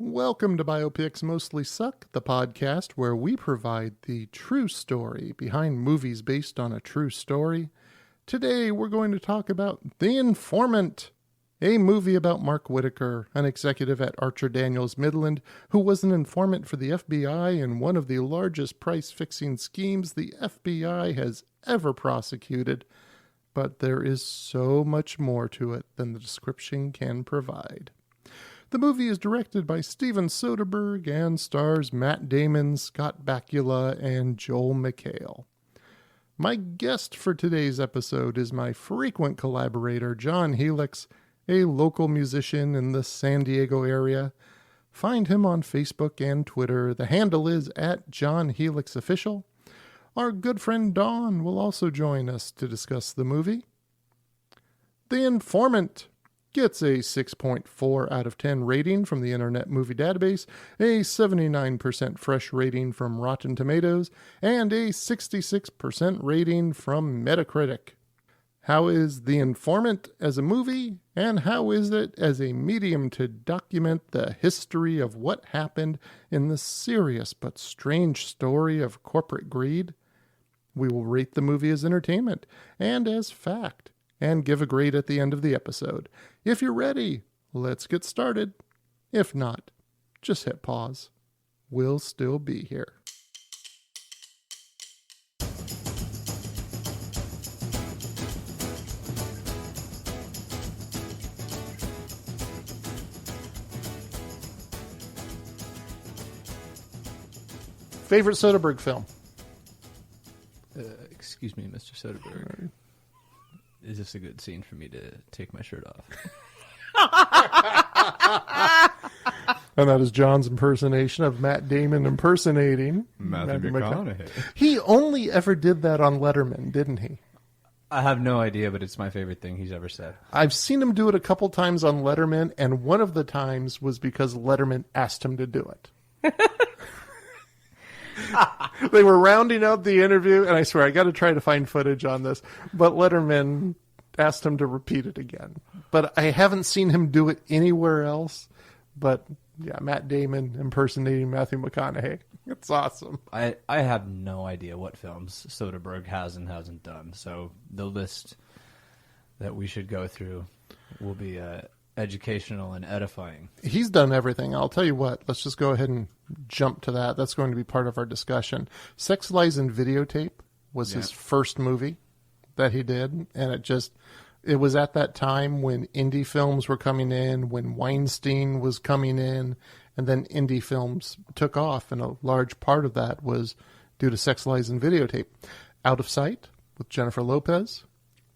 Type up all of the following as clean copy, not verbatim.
Welcome to Biopics Mostly Suck, the podcast where we provide the true story behind movies based on a true story. Today we're going to talk about The Informant, a movie about Mark Whitaker, an executive at Archer Daniels Midland, who was an informant for the FBI in one of the largest price-fixing schemes the FBI has ever prosecuted. But there is so much more to it than the description can provide. The movie is directed by Steven Soderbergh and stars Matt Damon, Scott Bakula, and Joel McHale. My guest for today's episode is my frequent collaborator, John Helix, a local musician in the San Diego area. Find him on Facebook and Twitter. The handle is @JohnHelixOfficial. Our good friend Dawn will also join us to discuss the movie. The Informant gets a 6.4 out of 10 rating from the Internet Movie Database, a 79% fresh rating from Rotten Tomatoes, and a 66% rating from Metacritic. How is The Informant as a movie, and how is it as a medium to document the history of what happened in the serious but strange story of corporate greed? We will rate the movie as entertainment and as fact, and give a grade at the end of the episode. If you're ready, let's get started. If not, just hit pause. We'll still be here. Favorite Soderbergh film? Excuse me, Mr. Soderbergh. Is this a good scene for me to take my shirt off? And that is John's impersonation of Matt Damon impersonating Matthew McConaughey. He only ever did that on Letterman, didn't he? I have no idea, but it's my favorite thing he's ever said. I've seen him do it a couple times on Letterman, and one of the times was because Letterman asked him to do it. They were rounding out the interview, and I swear, I got to try to find footage on this, but Letterman asked him to repeat it again. But I haven't seen him do it anywhere else. But yeah, Matt Damon impersonating Matthew McConaughey. It's awesome. I have no idea what films Soderbergh has and hasn't done, so the list that we should go through will be educational and edifying. He's done everything. I'll tell you what, let's just go ahead and jump to that. That's going to be part of our discussion. Sex, Lies, and Videotape was his first movie that he did, and it was at that time when indie films were coming in, when Weinstein was coming in, and then indie films took off, and a large part of that was due to Sex, Lies, and Videotape. Out of Sight with Jennifer Lopez.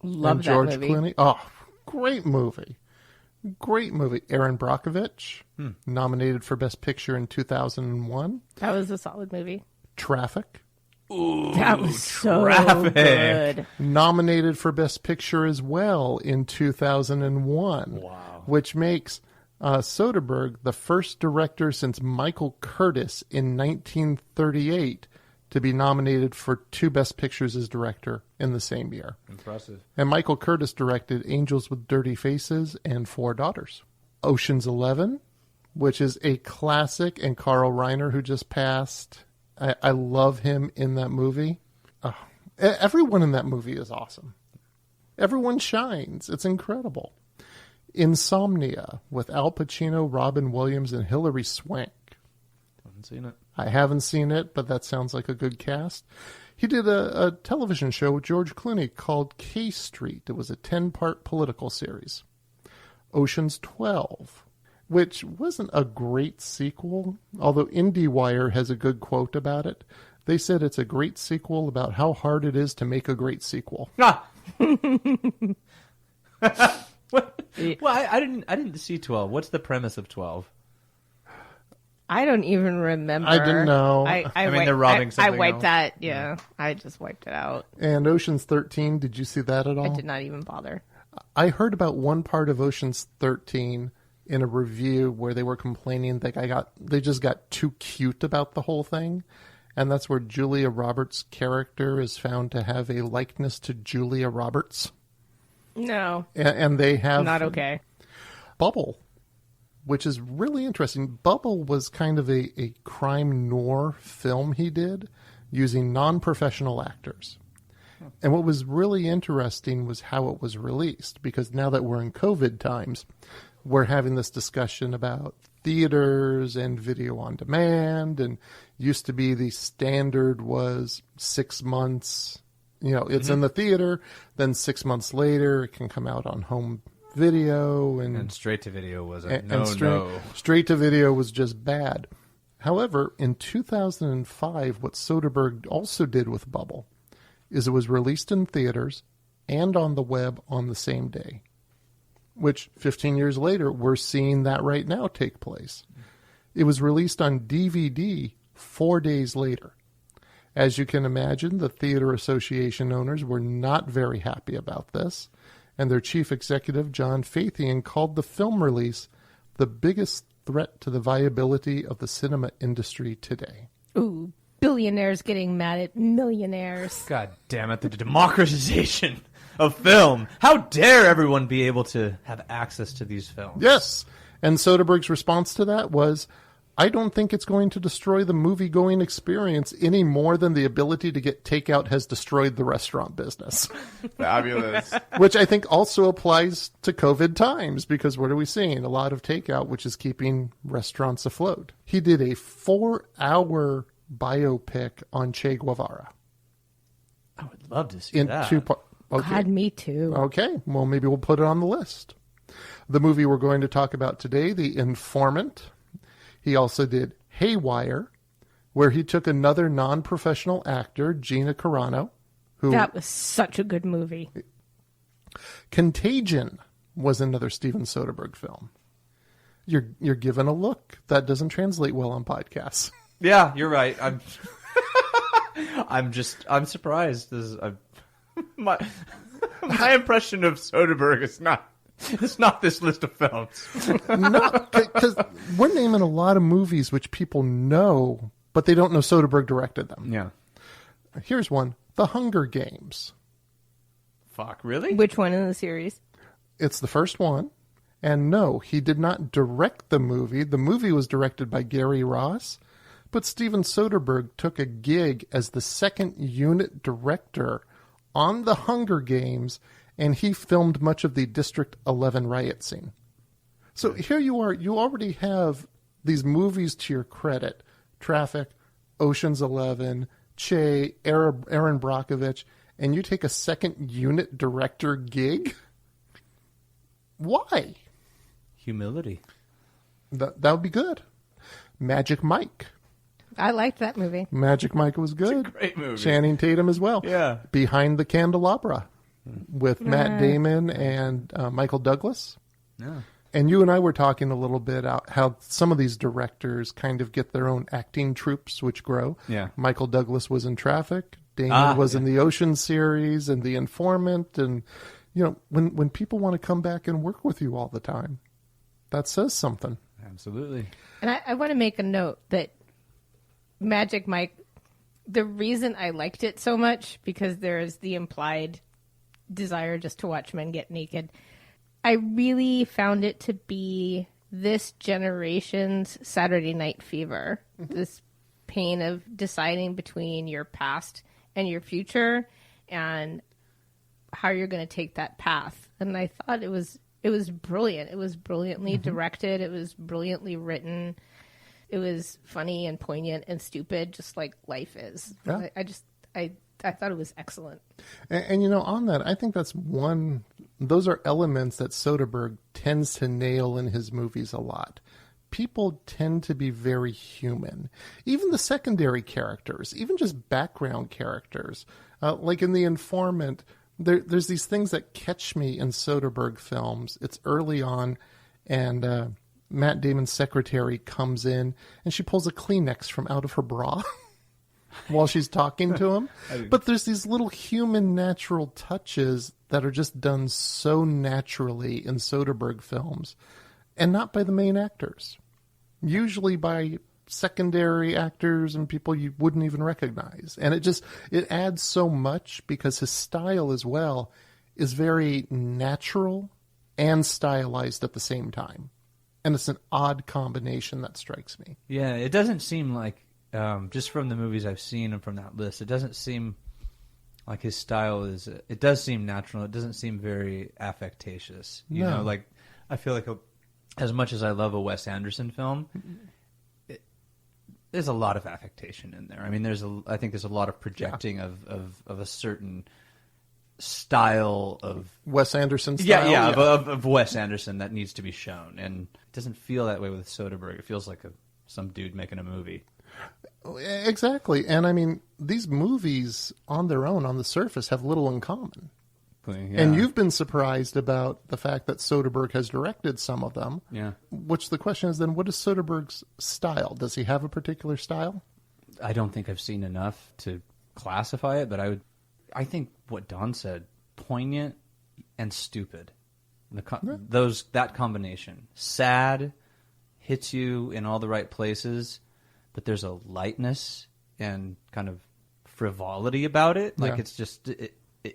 Love and George that movie. Clooney. Oh, great movie. Great movie. Aaron Brockovich, nominated for Best Picture in 2001. That was a solid movie. Traffic, Ooh, That was so Traffic. good. nominated for Best Picture as well in 2001. Wow. Which makes Soderbergh the first director since Michael Curtis in 1938 to be nominated for 2 Best Pictures as director in the same year. Impressive. And Michael Curtis directed Angels with Dirty Faces and 4 Daughters. Ocean's 11, which is a classic, and Carl Reiner, who just passed. I love him in that movie. Oh, everyone in that movie is awesome. Everyone shines. It's incredible. Insomnia with Al Pacino, Robin Williams, and Hilary Swank. Haven't seen it. I haven't seen it, but that sounds like a good cast. He did a television show with George Clooney called K Street. It was a 10-part political series. Ocean's 12, which wasn't a great sequel, although IndieWire has a good quote about it. They said it's a great sequel about how hard it is to make a great sequel. Ah! What? Well, I didn't see 12. What's the premise of 12? I don't even remember. I didn't know. I mean, they're robbing I something wiped else. that. Yeah, I just wiped it out. And Ocean's 13, did you see that at all? I did not even bother. I heard about one part of Ocean's 13 in a review where they were complaining that they just got too cute about the whole thing. And that's where Julia Roberts' character is found to have a likeness to Julia Roberts. No, And they have... not okay. Bubble which is really interesting. Bubble was kind of a crime noir film he did using non-professional actors. And what was really interesting was how it was released, because now that we're in COVID times, we're having this discussion about theaters and video on demand, and used to be the standard was 6 months. It's in the theater, then 6 months later it can come out on home video. And straight to video was a Straight to video was just bad. However, in 2005, what Soderbergh also did with Bubble is it was released in theaters and on the web on the same day, which 15 years later, we're seeing that right now take place. It was released on DVD 4 days later. As you can imagine, the Theater Association owners were not very happy about this, and their chief executive, John Fathian, called the film release the biggest threat to the viability of the cinema industry today. Ooh, billionaires getting mad at millionaires. God damn it, the democratization of film. How dare everyone be able to have access to these films? Yes. And Soderbergh's response to that was, I don't think it's going to destroy the movie-going experience any more than the ability to get takeout has destroyed the restaurant business. Fabulous. Which I think also applies to COVID times, because what are we seeing? A lot of takeout, which is keeping restaurants afloat. He did a 4-hour biopic on Che Guevara. I would love to see In that. 2 parts. Okay. God, me too. Okay, well, maybe we'll put it on the list. The movie we're going to talk about today, The Informant. He also did Haywire, where he took another non-professional actor, Gina Carano, who... That was such a good movie. Contagion was another Steven Soderbergh film. You're given a look. That doesn't translate well on podcasts. Yeah, you're right. I'm surprised. My impression of Soderbergh is not this list of films. No, because we're naming a lot of movies which people know, but they don't know Soderbergh directed them. Yeah. Here's one, The Hunger Games. Fuck, really? Which one in the series? It's the first one. And no, he did not direct the movie. The movie was directed by Gary Ross, but Steven Soderbergh took a gig as the second unit director on The Hunger Games, and he filmed much of the District 11 riot scene. So here you are. You already have these movies to your credit. Traffic, Ocean's 11, Che, Aaron Brockovich, and you take a second unit director gig? Why? Humility. That would be good. Magic Mike. I liked that movie. Magic Mike was good. It's a great movie. Channing Tatum as well. Yeah. Behind the Candelabra with Matt Damon and Michael Douglas. Yeah. And you and I were talking a little bit about how some of these directors kind of get their own acting troupes which grow. Yeah. Michael Douglas was in Traffic. Damon was in the Ocean series and The Informant. And, when people want to come back and work with you all the time, that says something. Absolutely. And I want to make a note that Magic Mike, the reason I liked it so much, because there is the implied desire just to watch men get naked. I really found it to be this generation's Saturday Night Fever. Mm-hmm. This pain of deciding between your past and your future and how you're going to take that path. And I thought it was brilliant. It was brilliantly directed. It was brilliantly written. It was funny and poignant and stupid, just like life is. Yeah. I thought it was excellent. And on that, I think those are elements that Soderbergh tends to nail in his movies a lot. People tend to be very human. Even the secondary characters, even just background characters. Like in The Informant, there's these things that catch me in Soderbergh films. It's early on, and Matt Damon's secretary comes in, and she pulls a Kleenex from out of her bra while she's talking to him. But there's these little human natural touches that are just done so naturally in Soderbergh films, and not by the main actors. Usually by secondary actors and people you wouldn't even recognize. And it adds so much because his style as well is very natural and stylized at the same time. And it's an odd combination that strikes me. Yeah, it doesn't seem like, just from the movies I've seen and from that list, it doesn't seem like his style is, it does seem natural. It doesn't seem very affectatious. You know, like, I feel like as much as I love a Wes Anderson film, there's a lot of affectation in there. I mean, I think there's a lot of projecting of a certain style of Wes Anderson style? Of Wes Anderson that needs to be shown. And it doesn't feel that way with Soderbergh. It feels like some dude making a movie. Exactly. And I mean, these movies on their own, on the surface, have little in common. Yeah. And you've been surprised about the fact that Soderbergh has directed some of them. Yeah. Which the question is then, what is Soderbergh's style? Does he have a particular style? I don't think I've seen enough to classify it, but I think what Don said, poignant and stupid. That combination. Sad, hits you in all the right places, but there's a lightness and kind of frivolity about it. Like, it's just,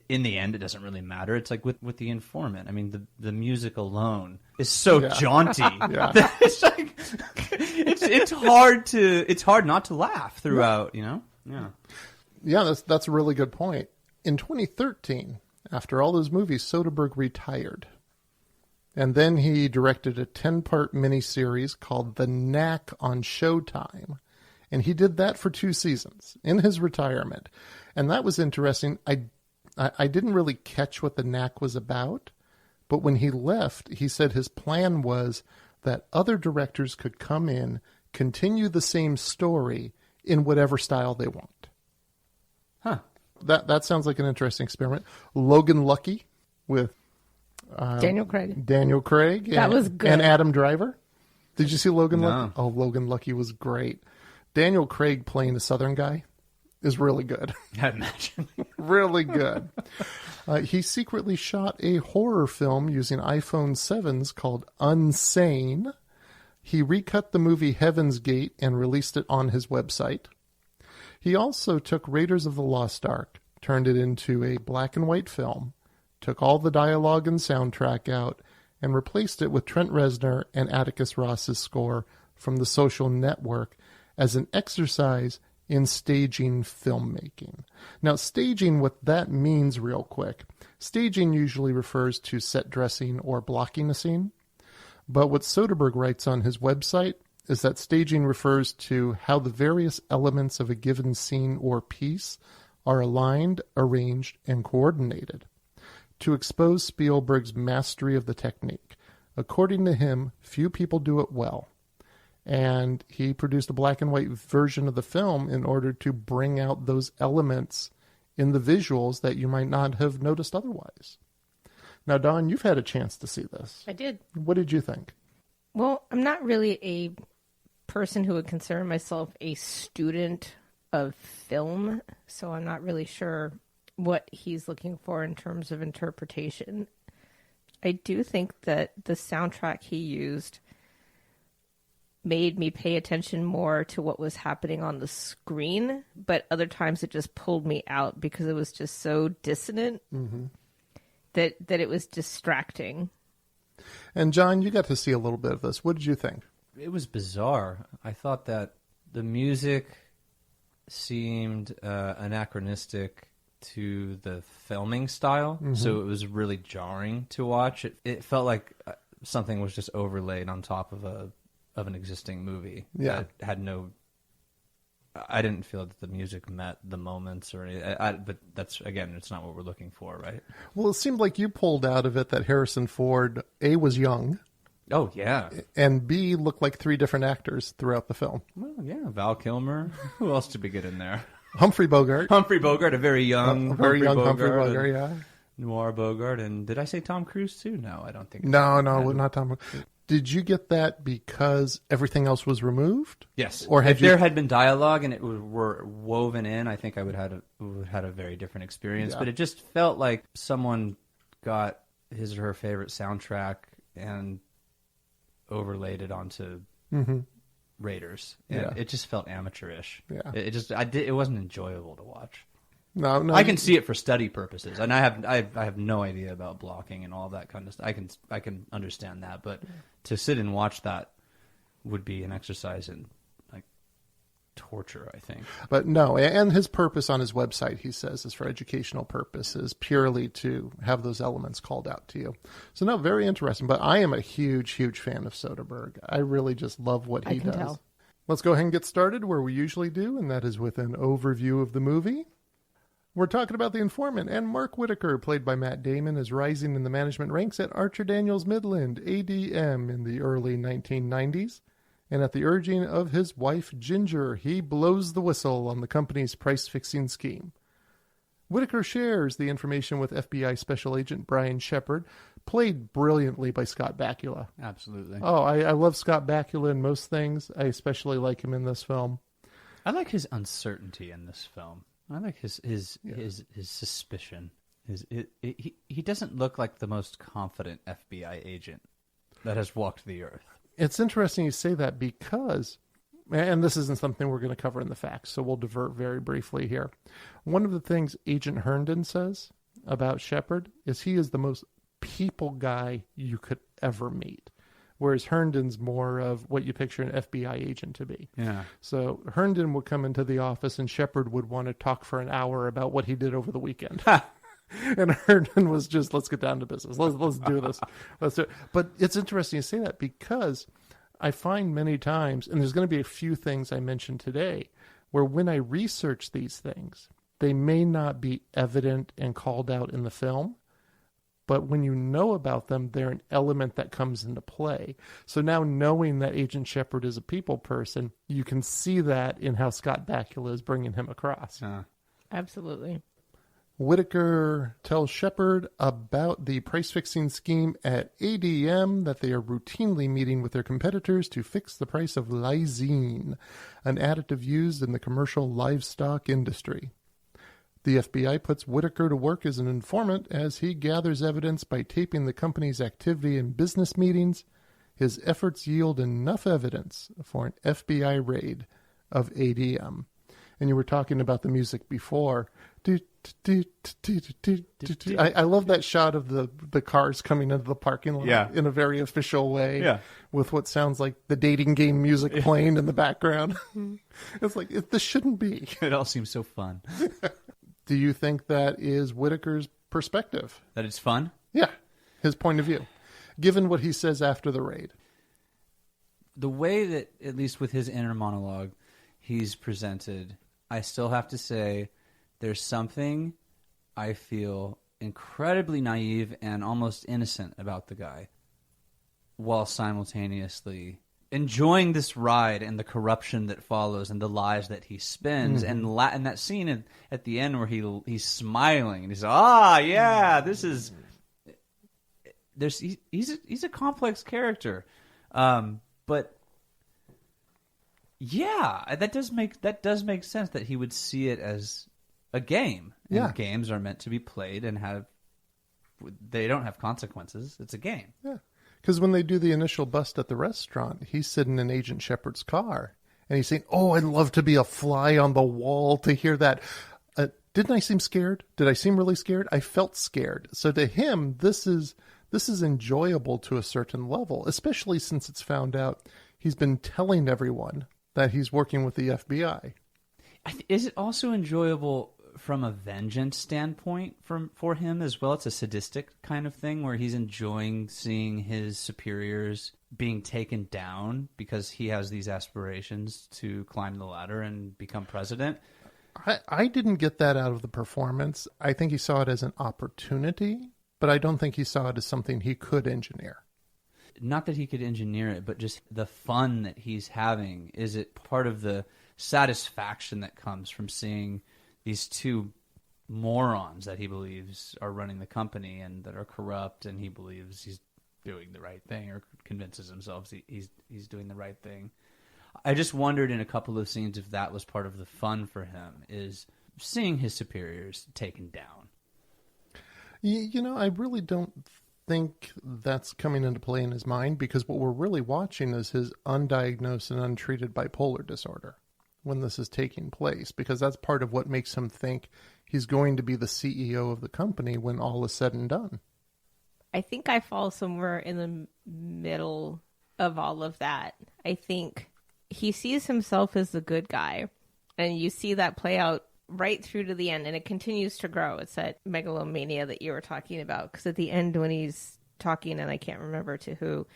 in the end, it doesn't really matter. It's like with The Informant. I mean, the music alone is so jaunty. It's like, it's hard not to laugh throughout, you know? Yeah. Yeah, that's a really good point. In 2013, after all those movies, Soderbergh retired. And then he directed a 10-part miniseries called The Knack on Showtime. And he did that for 2 seasons in his retirement. And that was interesting. I didn't really catch what The Knack was about. But when he left, he said his plan was that other directors could come in, continue the same story in whatever style they want. Huh. That sounds like an interesting experiment. Logan Lucky with Daniel Craig. That was good. And Adam Driver. Did you see Logan Lucky? No. Oh, Logan Lucky was great. Daniel Craig playing a Southern guy is really good. I imagine. Really good. He secretly shot a horror film using iPhone 7s called Unsane. He recut the movie Heaven's Gate and released it on his website. He also took Raiders of the Lost Ark, turned it into a black and white film, took all the dialogue and soundtrack out, and replaced it with Trent Reznor and Atticus Ross's score from The Social Network as an exercise in staging filmmaking. Now, staging, what that means real quick, staging usually refers to set dressing or blocking a scene. But what Soderbergh writes on his website is that staging refers to how the various elements of a given scene or piece are aligned, arranged, and coordinated to expose Spielberg's mastery of the technique. According to him, few people do it well. And he produced a black and white version of the film in order to bring out those elements in the visuals that you might not have noticed otherwise. Now, Dawn, you've had a chance to see this. I did. What did you think? Well, I'm not really a person who would consider myself a student of film, so I'm not really sure what he's looking for in terms of interpretation. I do think that the soundtrack he used made me pay attention more to what was happening on the screen, but other times it just pulled me out because it was just so dissonant that it was distracting. And John, you got to see a little bit of this. What did you think? It was bizarre. I thought that the music seemed anachronistic to the filming style, so it was really jarring to watch. It felt like something was just overlaid on top of an existing movie. Yeah. That had no... I didn't feel that the music met the moments or anything. But that's, again, it's not what we're looking for, right? Well, it seemed like you pulled out of it that Harrison Ford, A, was young, Oh, yeah. and B, looked like 3 different actors throughout the film. Well, yeah, Val Kilmer. Who else did we get in there? Humphrey Bogart. Humphrey Bogart, a very young Humphrey Bogart, and yeah. Noir Bogart. And did I say Tom Cruise, too? No, I don't think No, not Tom. Did you get that because everything else was removed? Yes. Or if there had been dialogue and it were woven in, I think I would have had a very different experience. Yeah. But it just felt like someone got his or her favorite soundtrack and overlaid it onto Raiders. And Yeah. it just felt amateurish. Yeah. It wasn't enjoyable to watch. No, I can see it for study purposes, and I have no idea about blocking and all that kind of stuff. I can understand that, but to sit and watch that would be an exercise in like torture, I think. But no, and his purpose on his website, he says, is for educational purposes, purely to have those elements called out to you. So no, very interesting. But I am a huge, huge fan of Soderbergh. I really just love what he does. Tell. Let's go ahead and get started where we usually do, and that is with an overview of the movie. We're talking about The Informant, and Mark Whitaker, played by Matt Damon, is rising in the management ranks at Archer Daniels Midland, ADM, in the early 1990s. And at the urging of his wife, Ginger, he blows the whistle on the company's price-fixing scheme. Whitaker shares the information with FBI Special Agent Brian Shepard, played brilliantly by Scott Bakula. Absolutely. Oh, I love Scott Bakula in most things. I especially like him in this film. I like his uncertainty in this film. I like his suspicion. He doesn't look like the most confident FBI agent that has walked the earth. It's interesting you say that because, and this isn't something we're going to cover in the facts, so we'll divert very briefly here. One of the things Agent Herndon says about Shepard is he is the most people guy you could ever meet. Whereas Herndon's more of what you picture an FBI agent to be. Yeah. So Herndon would come into the office and Shepard would want to talk for an hour about what he did over the weekend. And Herndon was just, let's get down to business. Let's do this. Let's do it. But it's interesting you say that because I find many times, and there's going to be a few things I mentioned today, where when I research these things, they may not be evident and called out in the film. But when you know about them, they're an element that comes into play. So now knowing that Agent Shepard is a people person, you can see that in how Scott Bakula is bringing him across. Absolutely. Whitaker tells Shepard about the price-fixing scheme at ADM, that they are routinely meeting with their competitors to fix the price of lysine, an additive used in the commercial livestock industry. The FBI puts Whitaker to work as an informant as he gathers evidence by taping the company's activity in business meetings. His efforts yield enough evidence for an FBI raid of ADM. And you were talking about the music before. I love that shot of the cars coming into the parking lot in a very official way with what sounds like the dating game music playing in the background. It's like, this shouldn't be. It all seems so fun. Do you think that is Whitaker's perspective? That it's fun? Yeah, his point of view, given what he says after the raid. The way that, at least with his inner monologue, he's presented, I still have to say there's something I feel incredibly naive and almost innocent about the guy, while simultaneously enjoying this ride and the corruption that follows and the lies that he spins, and that scene at the end where he's smiling and he's this is he's a complex character, but that does make sense that he would see it as a game. And games are meant to be played and they don't have consequences. It's a game. Yeah. Because when they do the initial bust at the restaurant, he's sitting in Agent Shepard's car, and he's saying, I'd love to be a fly on the wall to hear that. Didn't I seem scared? Did I seem really scared? I felt scared. So to him, this is enjoyable to a certain level, especially since it's found out he's been telling everyone that he's working with the FBI. Is it also enjoyable from a vengeance standpoint for him as well? It's a sadistic kind of thing where he's enjoying seeing his superiors being taken down because he has these aspirations to climb the ladder and become president. I didn't get that out of the performance. I think he saw it as an opportunity, but I don't think he saw it as something he could engineer. Not that he could engineer it, but just the fun that he's having. Is it part of the satisfaction that comes from seeing these two morons that he believes are running the company and that are corrupt, and he believes he's doing the right thing, or convinces himself he's doing the right thing? I just wondered in a couple of scenes if that was part of the fun for him, is seeing his superiors taken down. I really don't think that's coming into play in his mind, because what we're really watching is his undiagnosed and untreated bipolar disorder when this is taking place, because that's part of what makes him think he's going to be the CEO of the company when all is said and done. I think I fall somewhere in the middle of all of that. I think he sees himself as the good guy, and you see that play out right through to the end, and it continues to grow. It's that megalomania that you were talking about, because at the end when he's talking, and I can't remember to who,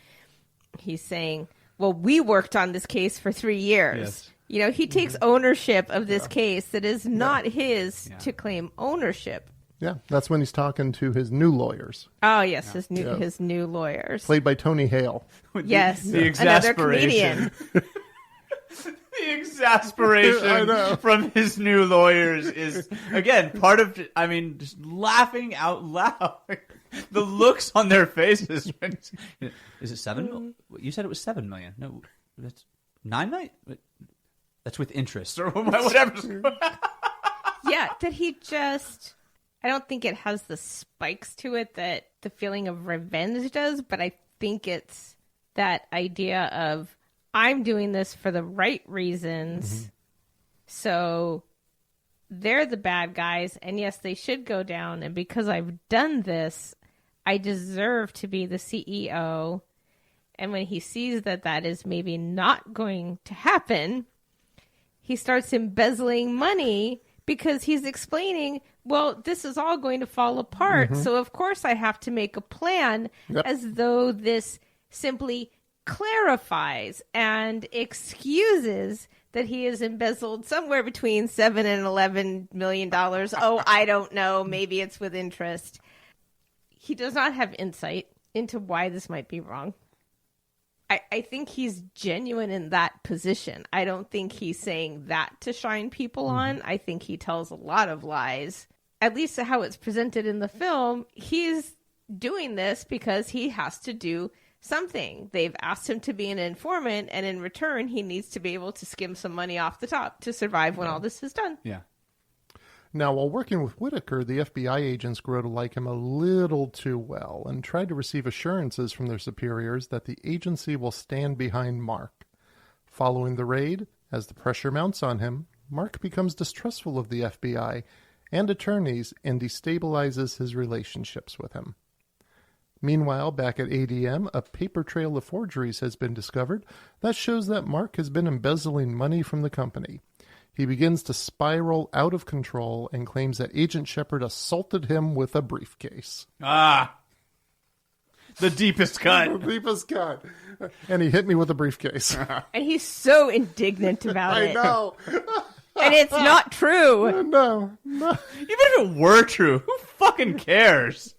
he's saying, well, we worked on this case for 3 years. Yes. You know, he takes ownership of this case that is not his to claim ownership. Yeah, that's when he's talking to his new lawyers. Oh, yes, his new lawyers. Played by Tony Hale. Yes, the another comedian. The exasperation from his new lawyers is, again, part of, I mean, just laughing out loud. The looks on their faces. Is it 7? You said it was 7 million. No, that's 9 million? That's with interest or whatever. Yeah, that he just... I don't think it has the spikes to it that the feeling of revenge does, but I think it's that idea of, I'm doing this for the right reasons, so they're the bad guys, and yes, they should go down, and because I've done this, I deserve to be the CEO. And when he sees that that is maybe not going to happen, he starts embezzling money because he's explaining, well, this is all going to fall apart. So, of course, I have to make a plan as though this simply clarifies and excuses that he has embezzled somewhere between $7 and $11 million. Oh, I don't know. Maybe it's with interest. He does not have insight into why this might be wrong. I think he's genuine in that position. I don't think he's saying that to shine people on. I think he tells a lot of lies. At least how it's presented in the film, he's doing this because he has to do something. They've asked him to be an informant, and in return, he needs to be able to skim some money off the top to survive when all this is done. Yeah. Now, while working with Whitaker, the FBI agents grow to like him a little too well and try to receive assurances from their superiors that the agency will stand behind Mark. Following the raid, as the pressure mounts on him, Mark becomes distrustful of the FBI and attorneys and destabilizes his relationships with him. Meanwhile, back at ADM, a paper trail of forgeries has been discovered that shows that Mark has been embezzling money from the company. He begins to spiral out of control and claims that Agent Shepard assaulted him with a briefcase. Ah! The deepest cut. The deepest cut. And he hit me with a briefcase. And he's so indignant about it. I know. And it's not true. No. Even if it were true, who fucking cares?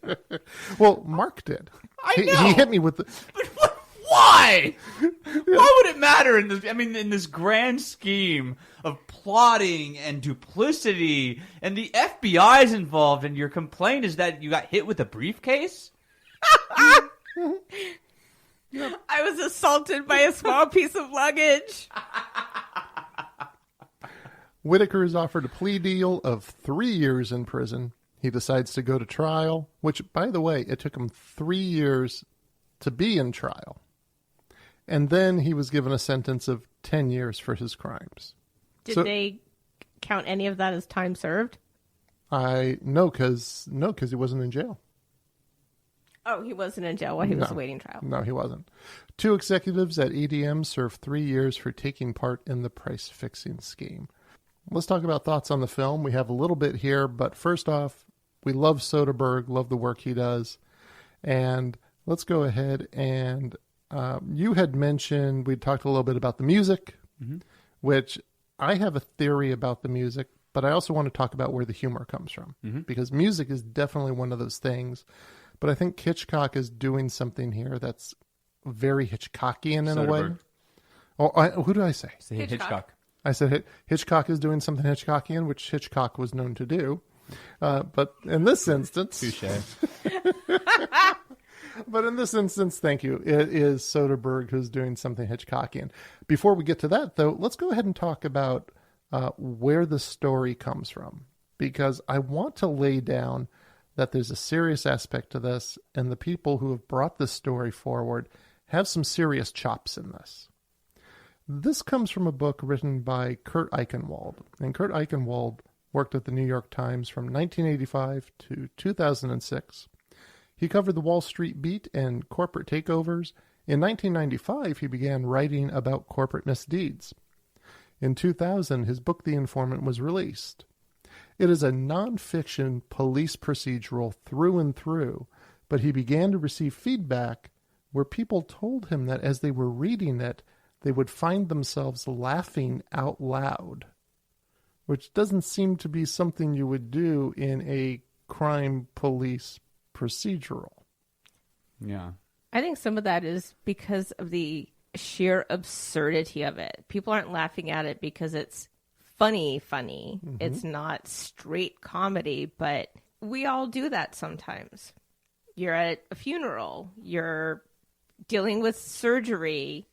Well, Mark did. I know. He hit me with the... But why? Why would it matter in this? I mean, in this grand scheme of plotting and duplicity, and the FBI's involved, and your complaint is that you got hit with a briefcase? I was assaulted by a small piece of luggage. Whitaker is offered a plea deal of 3 years in prison. He decides to go to trial, which, by the way, it took him 3 years to be in trial. And then he was given a sentence of 10 years for his crimes. Did they count any of that as time served? No, because he wasn't in jail. Oh, he wasn't in jail while he was awaiting trial. No, he wasn't. 2 executives at ADM served 3 years for taking part in the price-fixing scheme. Let's talk about thoughts on the film. We have a little bit here, but first off, we love Soderbergh, love the work he does. And let's go ahead and you had mentioned, we talked a little bit about the music, which I have a theory about the music, but I also want to talk about where the humor comes from, because music is definitely one of those things. But I think Hitchcock is doing something here that's very Hitchcockian in a way. Oh, who did I say? Hitchcock. I said Hitchcock is doing something Hitchcockian, which Hitchcock was known to do. But in this instance... Touche. But in this instance, thank you, it is Soderbergh who's doing something Hitchcockian. Before we get to that, though, let's go ahead and talk about where the story comes from. Because I want to lay down that there's a serious aspect to this, and the people who have brought this story forward have some serious chops in this. This comes from a book written by Kurt Eichenwald. And Kurt Eichenwald worked at the New York Times from 1985 to 2006. He covered the Wall Street beat and corporate takeovers. In 1995, he began writing about corporate misdeeds. In 2000, his book The Informant was released. It is a nonfiction police procedural through and through, but he began to receive feedback where people told him that as they were reading it, they would find themselves laughing out loud, which doesn't seem to be something you would do in a crime police procedural. Yeah. I think some of that is because of the sheer absurdity of it. People aren't laughing at it because it's funny. Mm-hmm. It's not straight comedy, but we all do that sometimes. You're at a funeral. You're dealing with surgery.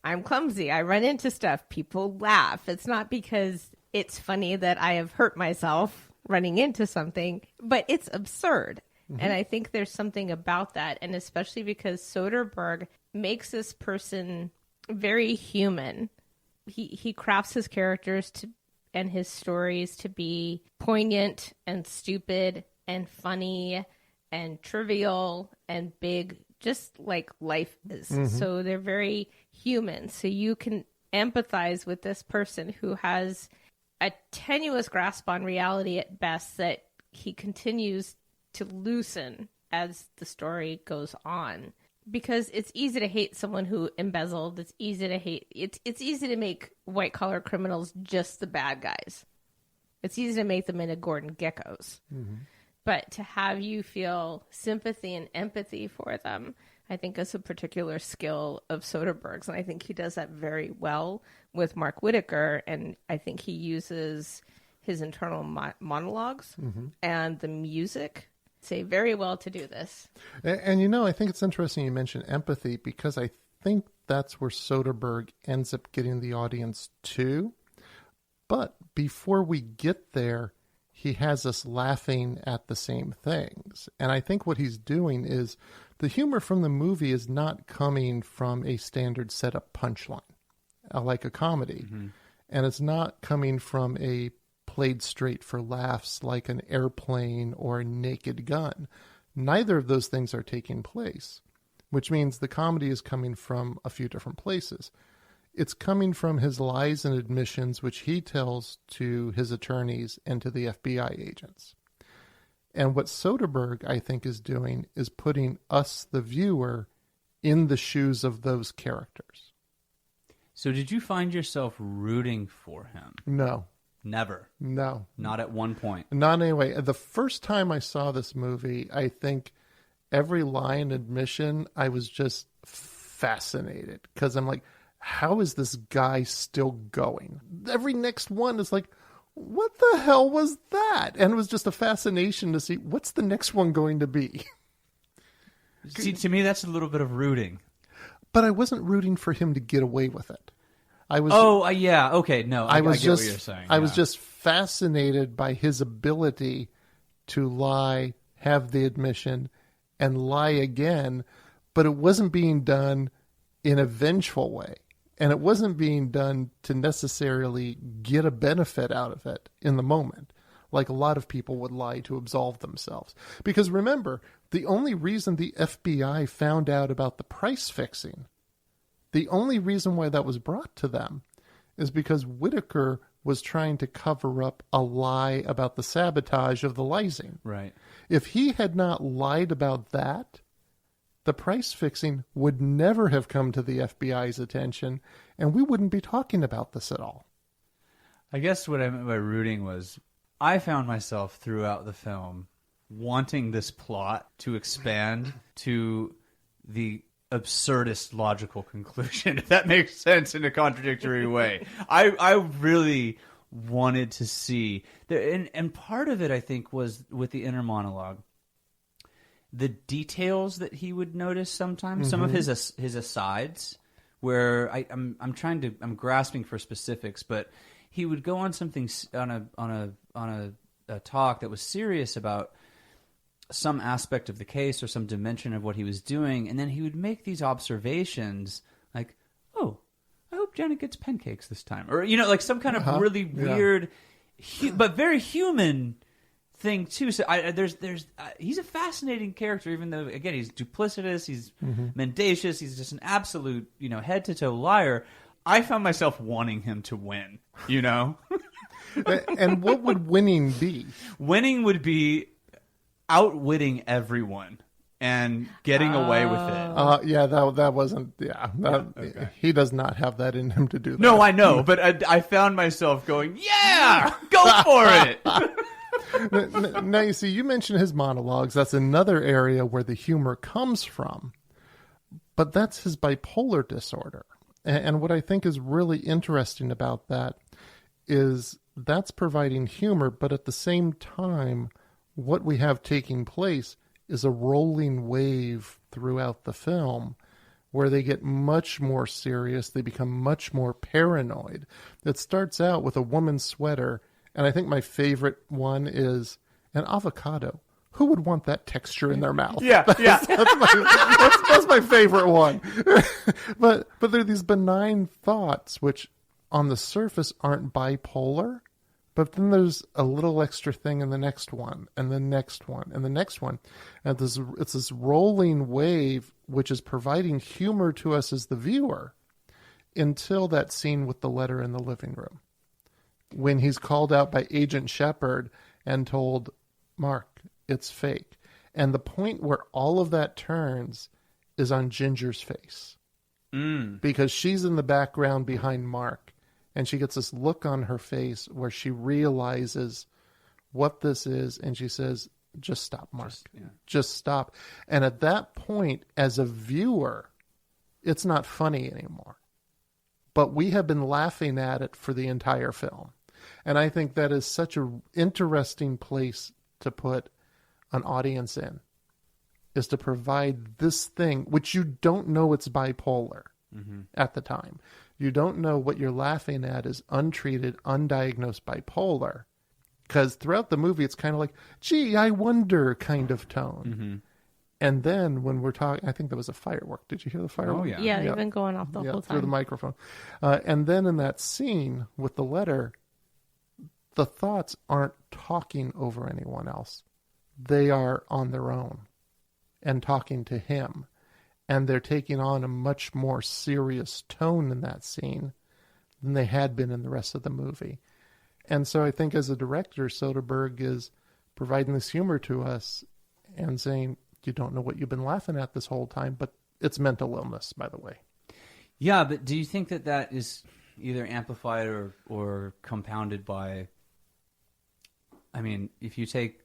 I'm clumsy. I run into stuff. People laugh. It's not because it's funny that I have hurt myself running into something, but it's absurd. Mm-hmm. And I think there's something about that. And especially because Soderbergh makes this person very human. He crafts his characters and his stories to be poignant and stupid and funny and trivial and big, just like life is. Mm-hmm. So they're very human. So you can empathize with this person who has a tenuous grasp on reality at best that he continues to loosen as the story goes on. Because it's easy to hate someone who embezzled. It's easy to hate. It's easy to make white collar criminals just the bad guys. It's easy to make them into Gordon Geckos. Mm-hmm. But to have you feel sympathy and empathy for them, I think is a particular skill of Soderbergh's. And I think he does that very well with Mark Whitaker. And I think he uses his internal monologues mm-hmm. and the music say very well to do this. And you know, I think it's interesting you mentioned empathy, because I think that's where Soderbergh ends up getting the audience too. But before we get there, he has us laughing at the same things. And I think what he's doing is the humor from the movie is not coming from a standard setup punchline, like a comedy. Mm-hmm. And it's not coming from a played straight for laughs like an airplane or a Naked Gun. Neither of those things are taking place, which means the comedy is coming from a few different places. It's coming from his lies and admissions, which he tells to his attorneys and to the FBI agents. And what Soderbergh, I think, is doing is putting us, the viewer, in the shoes of those characters. So did you find yourself rooting for him? No. Never? No. Not at one point? Not anyway. The first time I saw this movie, I think every line admission, I was just fascinated. Because I'm like, how is this guy still going? Every next one is like, what the hell was that? And it was just a fascination to see, what's the next one going to be? See, to me, that's a little bit of rooting. But I wasn't rooting for him to get away with it. I was. Yeah. Okay. No, I get what you're saying. I was just fascinated by his ability to lie, have the admission, and lie again. But it wasn't being done in a vengeful way. And it wasn't being done to necessarily get a benefit out of it in the moment, like a lot of people would lie to absolve themselves. Because remember, the only reason the FBI found out about the price fixing, the only reason why that was brought to them is because Whitaker was trying to cover up a lie about the sabotage of the lysine. Right. If he had not lied about that, the price fixing would never have come to the FBI's attention, and we wouldn't be talking about this at all. I guess what I meant by rooting was I found myself throughout the film wanting this plot to expand to the absurdist logical conclusion, if that makes sense in a contradictory way. I really wanted to see there, and part of it I think was with the inner monologue, the details that he would notice sometimes, mm-hmm. some of his asides, where I'm grasping for specifics, but he would go on something on a talk that was serious about some aspect of the case or some dimension of what he was doing, and then he would make these observations like, "Oh, I hope Janet gets pancakes this time," or like some kind of really weird. but very human thing too. So he's a fascinating character, even though again he's duplicitous, he's mendacious, he's just an absolute head to toe liar. I found myself wanting him to win. And what would winning be? Winning would be outwitting everyone and getting away with it. Yeah, that wasn't. Yeah, okay. He does not have that in him to do that. No, I know, but I found myself going, "Yeah, go for it." Now you see, you mentioned his monologues. That's another area where the humor comes from, but that's his bipolar disorder. And what I think is really interesting about that is that's providing humor, but at the same time, what we have taking place is a rolling wave throughout the film where they get much more serious. They become much more paranoid. It starts out with a woman's sweater, and I think my favorite one is an avocado. Who would want that texture in their mouth? Yeah. That's my favorite one. But there are these benign thoughts which on the surface aren't bipolar, but then there's a little extra thing in the next one, and the next one, and the next one. And it's this rolling wave which is providing humor to us as the viewer until that scene with the letter in the living room. When he's called out by Agent Shepard and told, Mark, it's fake. And the point where all of that turns is on Ginger's face. Because she's in the background behind Mark. And she gets this look on her face where she realizes what this is. And she says, just stop, Mark. Just stop. And at that point, as a viewer, it's not funny anymore. But we have been laughing at it for the entire film. And I think that is such an interesting place to put an audience in, is to provide this thing, which you don't know it's bipolar at the time. You don't know what you're laughing at is untreated, undiagnosed bipolar. Because throughout the movie, it's kind of like, gee, I wonder kind of tone. And then when we're talking, I think there was a firework. Did you hear the firework? Oh, yeah. Yeah, they've been going off the whole time. Through the microphone. And then in that scene with the letter, the thoughts aren't talking over anyone else. They are on their own and talking to him. And they're taking on a much more serious tone in that scene than they had been in the rest of the movie. And so I think as a director, Soderbergh is providing this humor to us and saying, you don't know what you've been laughing at this whole time, but it's mental illness, by the way. Yeah, but do you think that that is either amplified or compounded by, I mean, if you take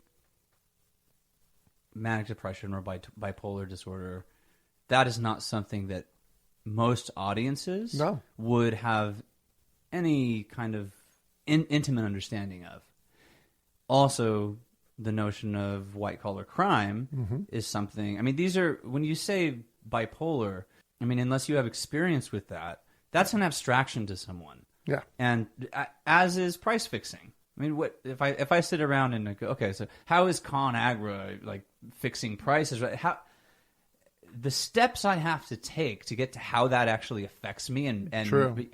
manic depression or bipolar disorder, that is not something that most audiences would have any kind of intimate understanding of. Also, the notion of white-collar crime is something... I mean, these are... When you say bipolar, I mean, unless you have experience with that, that's an abstraction to someone. Yeah. And as is price fixing. I mean, what if I sit around and go, okay, so how is ConAgra like fixing prices? Right? How the steps I have to take to get to how that actually affects me, and True.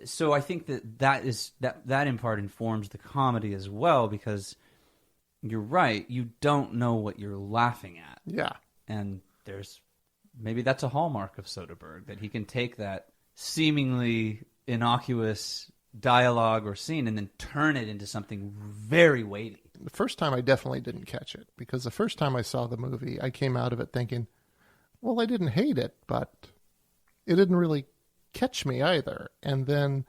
So I think that in part informs the comedy as well, because you're right, you don't know what you're laughing at. Yeah. And maybe that's a hallmark of Soderbergh, that he can take that seemingly innocuous dialogue or scene and then turn it into something very weighty. The first time I definitely didn't catch it, because the first time I saw the movie, I came out of it thinking, well, I didn't hate it, but it didn't really catch me either. And then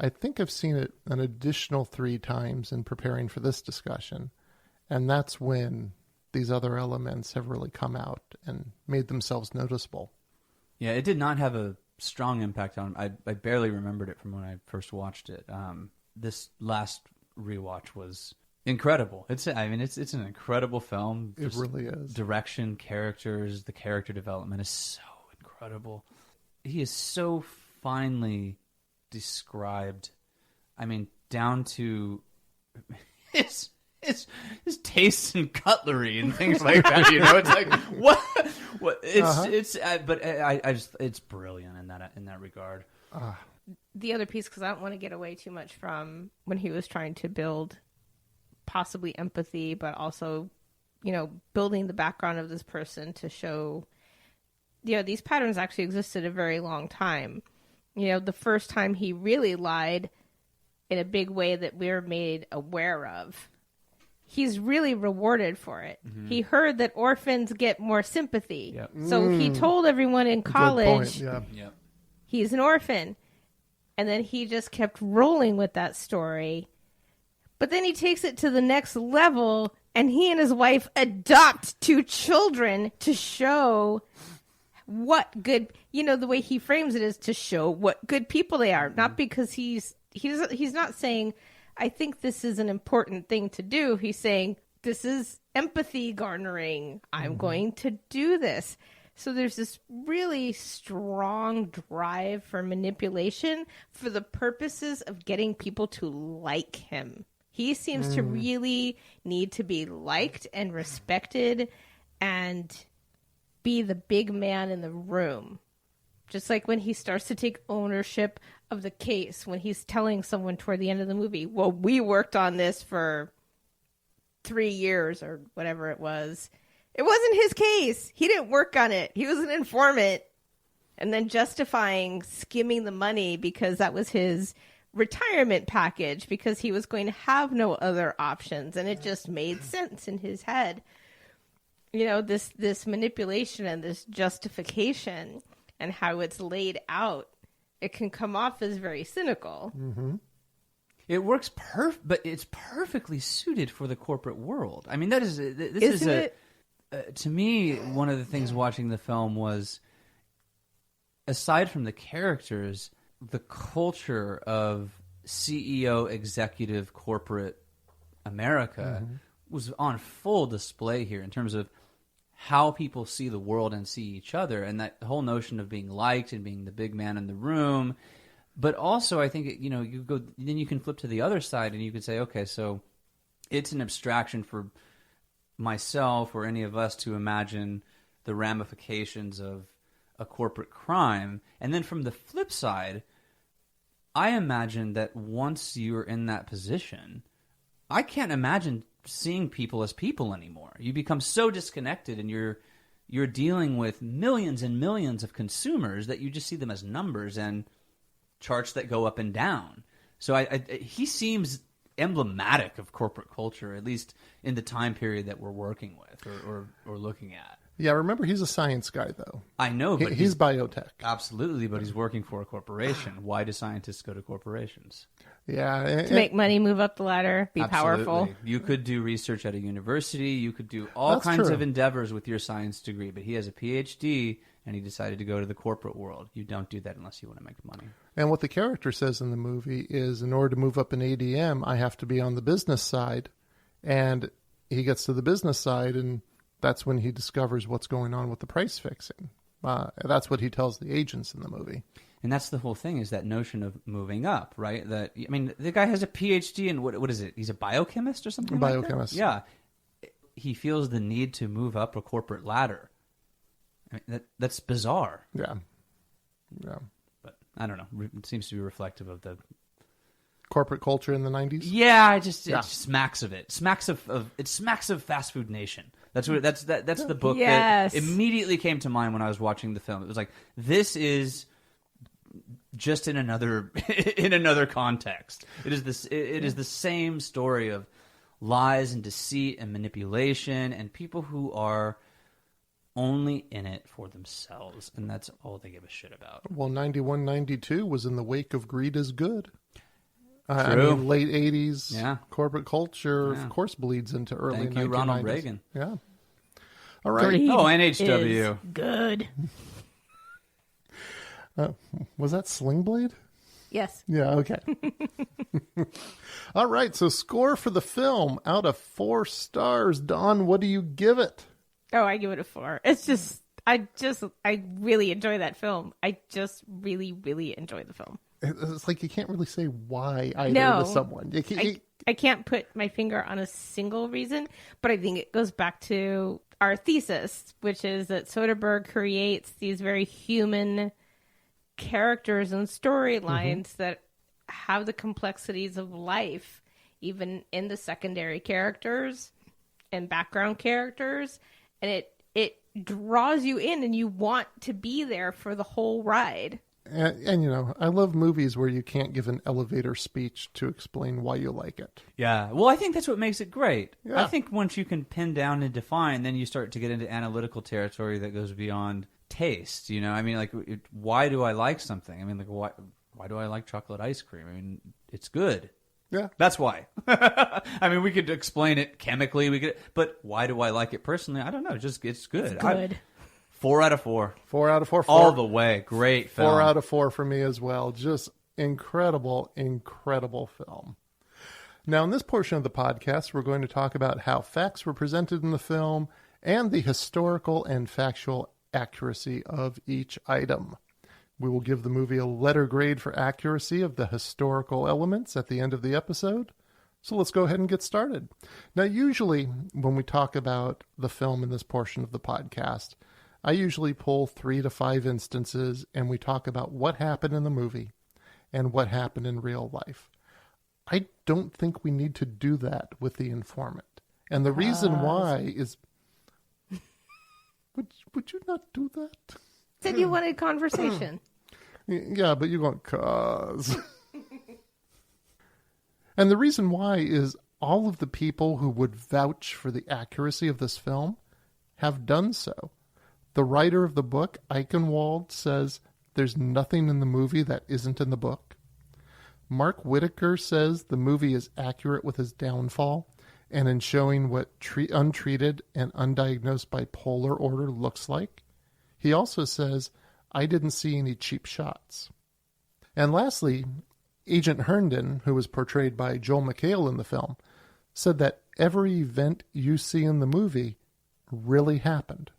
I think I've seen it an additional 3 times in preparing for this discussion. And that's when these other elements have really come out and made themselves noticeable. Yeah, it did not have a strong impact on him. I barely remembered it from when I first watched it. This last rewatch was incredible. It's an incredible film. It really is. Direction, characters, the character development is so incredible. He is so finely described. I mean, down to his tastes in cutlery and things like that. You know, it's like what it's but I just it's brilliant in that regard. the other piece, because I don't want to get away too much from when he was trying to build possibly empathy, but also, building the background of this person to show, these patterns actually existed a very long time. The first time he really lied in a big way that we're made aware of, he's really rewarded for it. Mm-hmm. He heard that orphans get more sympathy. Yep. So he told everyone in college he's an orphan. And then he just kept rolling with that story. But then he takes it to the next level, and he and his wife adopt 2 children to show what good, the way he frames it is to show what good people they are. Not because he's not saying, I think this is an important thing to do. He's saying, this is empathy garnering. I'm going to do this. So there's this really strong drive for manipulation for the purposes of getting people to like him. He seems to really need to be liked and respected and be the big man in the room. Just like when he starts to take ownership of the case, when he's telling someone toward the end of the movie, well, we worked on this for 3 years or whatever it was. It wasn't his case. He didn't work on it. He was an informant. And then justifying skimming the money because that was his retirement package because he was going to have no other options. And it just made sense in his head. This manipulation and this justification and how it's laid out, it can come off as very cynical. Mm-hmm. It works but it's perfectly suited for the corporate world. I mean, to me, one of the things watching the film was, aside from the characters, the culture of CEO, executive, corporate America was on full display here in terms of how people see the world and see each other, and that whole notion of being liked and being the big man in the room. But also, I think then you can flip to the other side and you could say, okay, so it's an abstraction for myself or any of us to imagine the ramifications of a corporate crime. And then from the flip side, I imagine that once you're in that position, I can't imagine seeing people as people anymore. You become so disconnected, and you're dealing with millions and millions of consumers that you just see them as numbers and charts that go up and down. So he seems emblematic of corporate culture, at least in the time period that we're working with or looking at. Yeah, remember, he's a science guy, though. I know, but he's biotech. Absolutely, but he's working for a corporation. Why do scientists go to corporations? Yeah. To make money, move up the ladder, be Absolutely. Powerful. You could do research at a university. You could do all kinds of endeavors with your science degree, but he has a PhD, and he decided to go to the corporate world. You don't do that unless you want to make money. And what the character says in the movie is, in order to move up an ADM, I have to be on the business side. And he gets to the business side, and that's when he discovers what's going on with the price fixing. That's what he tells the agents in the movie. And that's the whole thing, is that notion of moving up, right? That, I mean, the guy has a PhD in, what is it? He's a biochemist or something like that? Biochemist. Yeah. He feels the need to move up a corporate ladder. I mean, that's bizarre. Yeah. But I don't know. It seems to be reflective of the corporate culture in the 90s. Yeah, it just smacks of it. It smacks of Fast Food Nation. That's the book that immediately came to mind when I was watching the film. It was like, this is just in another context. It is the same story of lies and deceit and manipulation and people who are only in it for themselves, and that's all they give a shit about. Well, 91, 92 was in the wake of Greed is Good. True. I mean, late 80s corporate culture, of course, bleeds into early 1990s. Thank you, Ronald Reagan. Yeah. All right. Greed NHW. Is good. Was that Sling Blade? Yes. Yeah, okay. All right, so score for the film out of 4 stars. Dawn, what do you give it? Oh, I give it a 4. It's just, I really enjoy that film. I just really, really enjoy the film. It's like you can't really say why either to someone. I can't put my finger on a single reason, but I think it goes back to our thesis, which is that Soderbergh creates these very human characters and storylines that have the complexities of life, even in the secondary characters and background characters, and it draws you in and you want to be there for the whole ride. And you know, I love movies where you can't give an elevator speech to explain why you like it. Yeah. Well, I think that's what makes it great. Yeah. I think once you can pin down and define, then you start to get into analytical territory that goes beyond taste. You know, I mean, like, why do I like something? I mean, like, why do I like chocolate ice cream? I mean, it's good. Yeah. That's why. I mean, we could explain it chemically, but why do I like it personally? I don't know. Just it's good. It's good. 4 out of 4. 4 out of 4. All the way. Great film. 4 out of 4 for me as well. Just incredible, incredible film. Now, in this portion of the podcast, we're going to talk about how facts were presented in the film and the historical and factual accuracy of each item. We will give the movie a letter grade for accuracy of the historical elements at the end of the episode. So let's go ahead and get started. Now, usually when we talk about the film in this portion of the podcast, I usually pull 3 to 5 instances and we talk about what happened in the movie and what happened in real life. I don't think we need to do that with The Informant. And the reason why is... Would you not do that? Said you wanted conversation. Yeah, but you want cause. And the reason why is all of the people who would vouch for the accuracy of this film have done so. The writer of the book, Eichenwald, says there's nothing in the movie that isn't in the book. Mark Whitaker says the movie is accurate with his downfall and in showing what untreated and undiagnosed bipolar order looks like. He also says, I didn't see any cheap shots. And lastly, Agent Herndon, who was portrayed by Joel McHale in the film, said that every event you see in the movie really happened.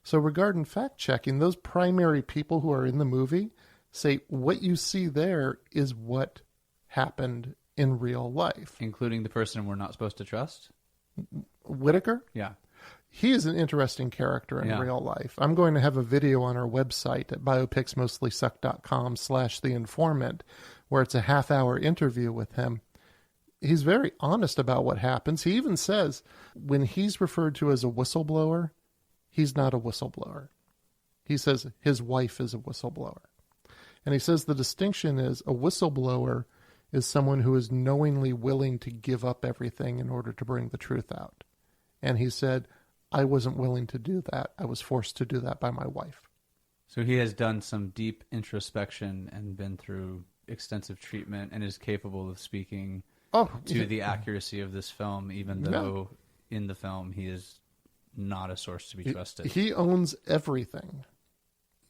So regarding fact-checking, those primary people who are in the movie say what you see there is what happened in real life. Including the person we're not supposed to trust? Whitaker? Yeah. He is an interesting character in real life. I'm going to have a video on our website at biopicsmostlysuck.com/theinformant where it's a half-hour interview with him. He's very honest about what happens. He even says when he's referred to as a whistleblower, he's not a whistleblower. He says his wife is a whistleblower. And he says the distinction is a whistleblower is someone who is knowingly willing to give up everything in order to bring the truth out. And he said, I wasn't willing to do that. I was forced to do that by my wife. So he has done some deep introspection and been through extensive treatment and is capable of speaking to the accuracy of this film, even though in the film he is not a source to be trusted. He owns everything.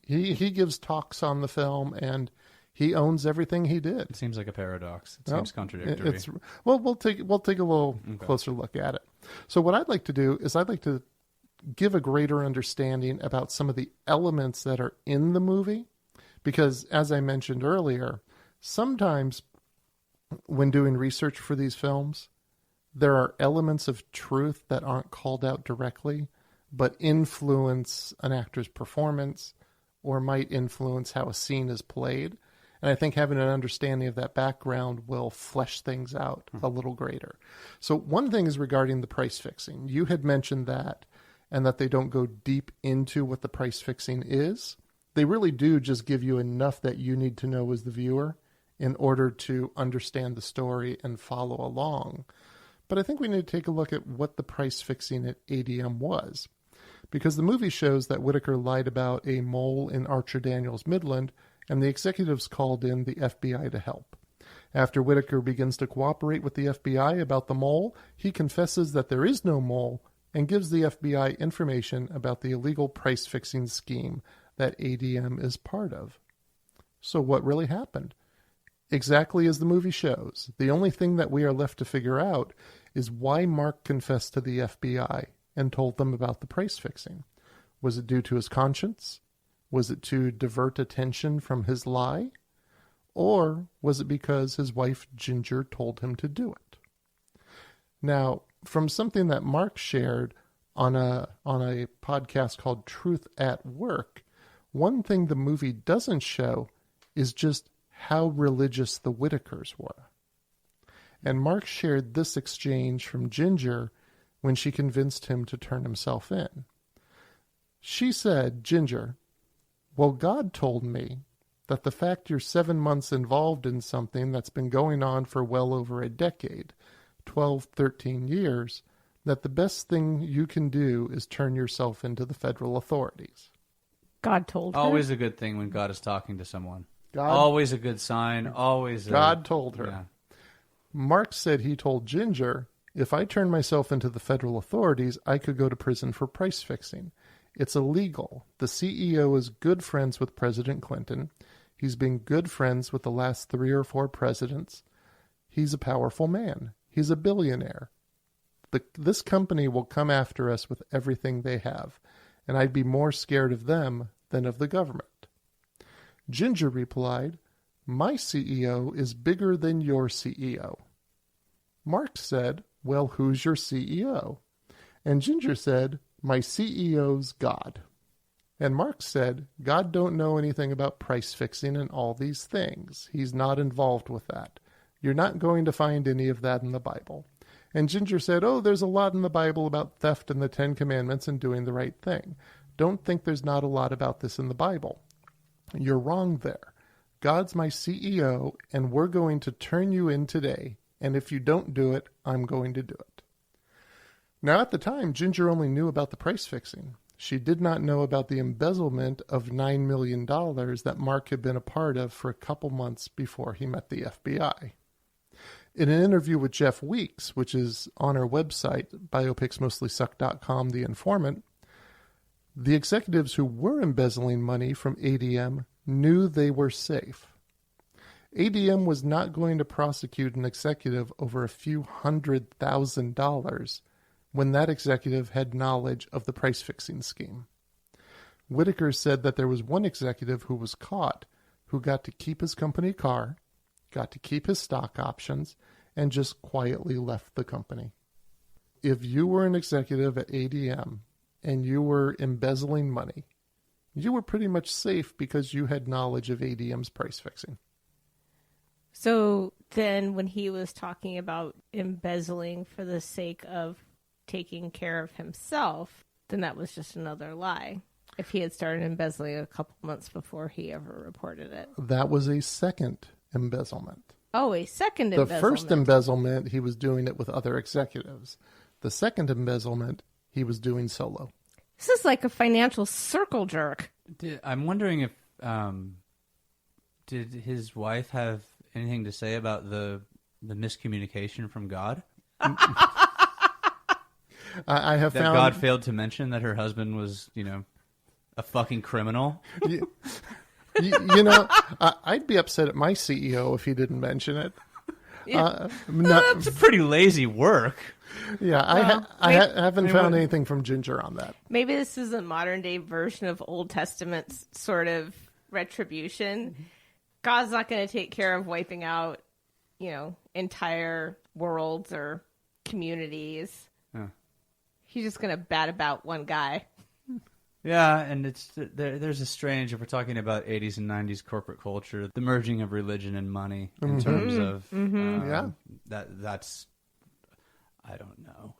He gives talks on the film, and he owns everything he did. It seems like a paradox. It seems contradictory. We'll take a little closer look at it. So what I'd like to do is I'd like to give a greater understanding about some of the elements that are in the movie, because as I mentioned earlier, sometimes when doing research for these films, there are elements of truth that aren't called out directly, but influence an actor's performance or might influence how a scene is played. And I think having an understanding of that background will flesh things out a little greater. So one thing is regarding the price fixing. You had mentioned that, and that they don't go deep into what the price fixing is. They really do just give you enough that you need to know as the viewer in order to understand the story and follow along. But I think we need to take a look at what the price fixing at ADM was. Because the movie shows that Whitaker lied about a mole in Archer Daniels Midland, and the executives called in the FBI to help. After Whitaker begins to cooperate with the FBI about the mole, he confesses that there is no mole and gives the FBI information about the illegal price-fixing scheme that ADM is part of. So what really happened? Exactly as the movie shows. The only thing that we are left to figure out is why Mark confessed to the FBI and told them about the price fixing. Was it due to his conscience? Was it to divert attention from his lie? Or was it because his wife Ginger told him to do it? Now, from something that Mark shared on a podcast called Truth at Work, One thing the movie doesn't show is just how religious the Whitakers were. And Mark shared this exchange from Ginger when she convinced him to turn himself in. She said, Ginger, well, God told me that the fact you're 7 months involved in something that's been going on for well over a decade, 12, 13 years, that the best thing you can do is turn yourself into the federal authorities. God told her. Always a good thing when God is talking to someone. God, always a good sign. Always. God told her. Yeah. Mark said he told Ginger, if I turn myself into the federal authorities, I could go to prison for price fixing. It's illegal. The CEO is good friends with President Clinton. He's been good friends with the last 3 or 4 presidents. He's a powerful man. He's a billionaire. This company will come after us with everything they have, and I'd be more scared of them than of the government. Ginger replied, my CEO is bigger than your CEO. Mark said, well, who's your CEO? And Ginger said, my CEO's God. And Mark said, God don't know anything about price fixing and all these things. He's not involved with that. You're not going to find any of that in the Bible. And Ginger said, oh, there's a lot in the Bible about theft and the 10 Commandments and doing the right thing. Don't think there's not a lot about this in the Bible. You're wrong there. God's my CEO, and we're going to turn you in today. And if you don't do it, I'm going to do it. Now, at the time, Ginger only knew about the price fixing. She did not know about the embezzlement of $9 million that Mark had been a part of for a couple months before he met the FBI. In an interview with Jeff Weeks, which is on our website, biopicsmostlysuck.com, The Informant, the executives who were embezzling money from ADM knew they were safe. ADM was not going to prosecute an executive over a few $100,000 when that executive had knowledge of the price-fixing scheme. Whitaker said that there was one executive who was caught who got to keep his company car, got to keep his stock options, and just quietly left the company. If you were an executive at ADM and you were embezzling money, you were pretty much safe because you had knowledge of ADM's price fixing. So then when he was talking about embezzling for the sake of taking care of himself, then that was just another lie. If he had started embezzling a couple months before he ever reported it. That was a second embezzlement. Oh, a second The embezzlement. first embezzlement, he was doing it with other executives. The second embezzlement, he was doing solo. This is like a financial circle jerk. I'm wondering if did his wife have anything to say about the miscommunication from God? I have that found God failed to mention that her husband was, a fucking criminal. I'd be upset at my CEO if he didn't mention it. Yeah. That's pretty lazy work. Yeah, I haven't found anything from Ginger on that. Maybe this is a modern day version of Old Testament's sort of retribution. Mm-hmm. God's not going to take care of wiping out, entire worlds or communities. Yeah. He's just going to bat about one guy. Yeah, and there's a strange, if we're talking about 80s and 90s corporate culture, the merging of religion and money in terms of that's, I don't know.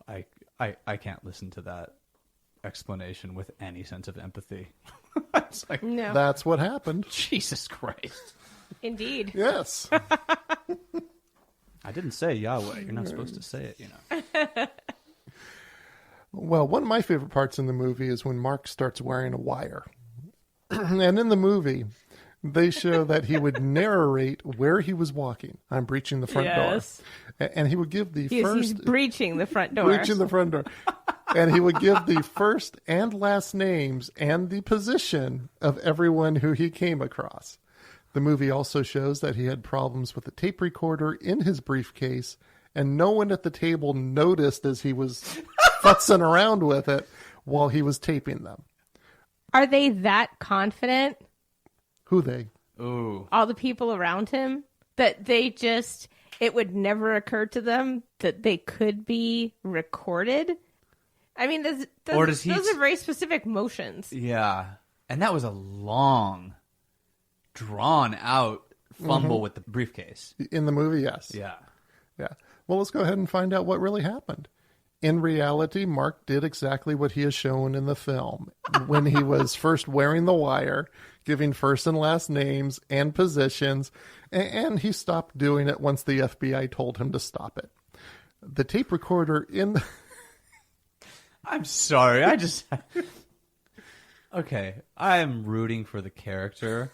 I can't listen to that explanation with any sense of empathy. It's like, no. That's what happened. Jesus Christ. Indeed. Yes. I didn't say Yahweh. You're not supposed to say it, Well, one of my favorite parts in the movie is when Mark starts wearing a wire. And in the movie, they show that he would narrate where he was walking. I'm breaching the front door. And he would give the first... He's breaching the front door. Breaching the front door. And he would give the first and last names and the position of everyone who he came across. The movie also shows that he had problems with a tape recorder in his briefcase, and no one at the table noticed as he was futzing around with it while he was taping them. Are they that confident? Who they? Ooh. All the people around him? That it would never occur to them that they could be recorded? I mean, those are very specific motions. Yeah. And that was a long, drawn-out fumble with the briefcase. In the movie, yes. Yeah. Yeah. Well, let's go ahead and find out what really happened. In reality, Mark did exactly what he is shown in the film. When he was first wearing the wire, giving first and last names and positions, and he stopped doing it once the FBI told him to stop it. The tape recorder in the... I'm sorry, Okay, I am rooting for the character,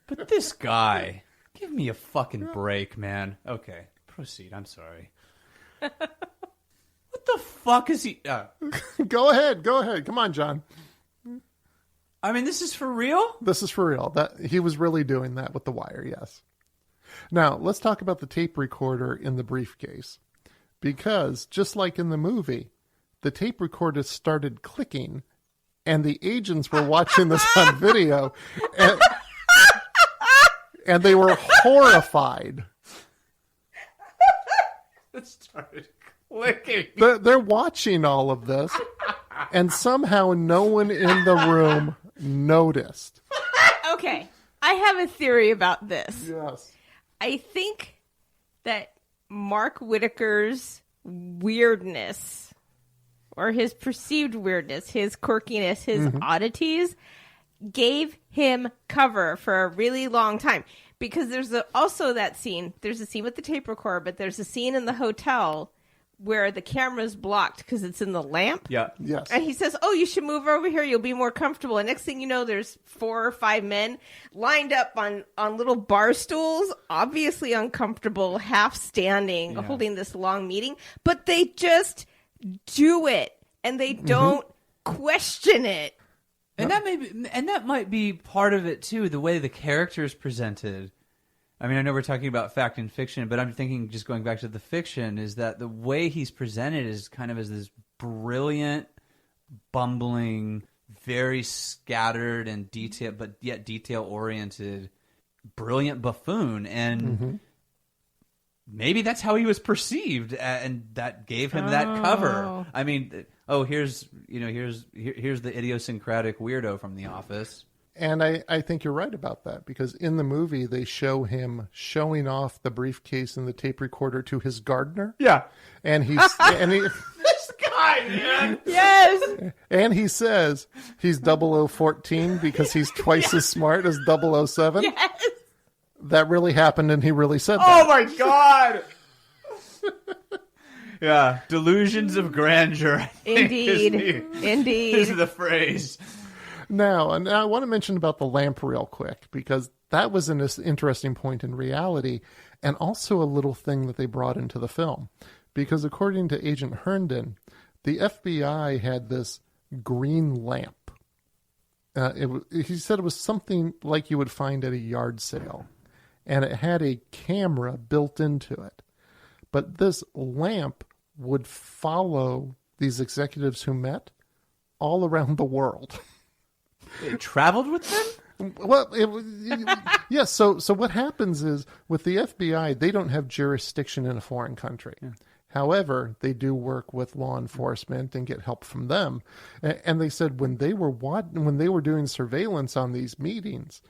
but this guy, give me a fucking break, man. Okay, proceed, I'm sorry. What the fuck is he... Go ahead. Come on, John. I mean, this is for real? This is for real. That he was really doing that with the wire, yes. Now, let's talk about the tape recorder in the briefcase. Because, just like in the movie, the tape recorder started clicking, and the agents were watching this on video, and they were horrified. It started clicking. They're watching all of this, and somehow no one in the room noticed. Okay, I have a theory about this. Yes. I think that Mark Whitaker's weirdness, or his perceived weirdness, his quirkiness, his oddities, gave him cover for a really long time. Because there's also that scene. There's a scene with the tape recorder, but there's a scene in the hotel where the camera's blocked because it's in the lamp. Yeah. Yes. And he says, "Oh, you should move over here. You'll be more comfortable." And next thing you know, there's 4 or 5 men lined up on little bar stools, obviously uncomfortable, half standing, holding this long meeting. But they just do it, and they don't question it. And that might be part of it too, the way the character is presented. I mean, I know we're talking about fact and fiction, but I'm thinking, just going back to the fiction, is that the way he's presented is kind of as this brilliant, bumbling, very scattered and detailed, but yet detail-oriented, brilliant buffoon. And maybe that's how he was perceived, and that gave him that cover. I mean, here's the idiosyncratic weirdo from The Office. And I think you're right about that, because in the movie they show him showing off the briefcase and the tape recorder to his gardener. Yeah. And he This guy, man. Yes. and he says he's 0014 because he's twice as smart as 007. Yes. That really happened, and he really said that. Oh my God. Yeah, delusions of grandeur. Indeed. Is the phrase. Now, and I want to mention about the lamp real quick, because that was an interesting point in reality, and also a little thing that they brought into the film. Because according to Agent Herndon, the FBI had this green lamp. He said it was something like you would find at a yard sale, and it had a camera built into it. But this lamp would follow these executives who met all around the world. It traveled with them? Well, yes. So what happens is, with the FBI, they don't have jurisdiction in a foreign country. Yeah. However, they do work with law enforcement and get help from them. And they said when they were doing surveillance on these meetings,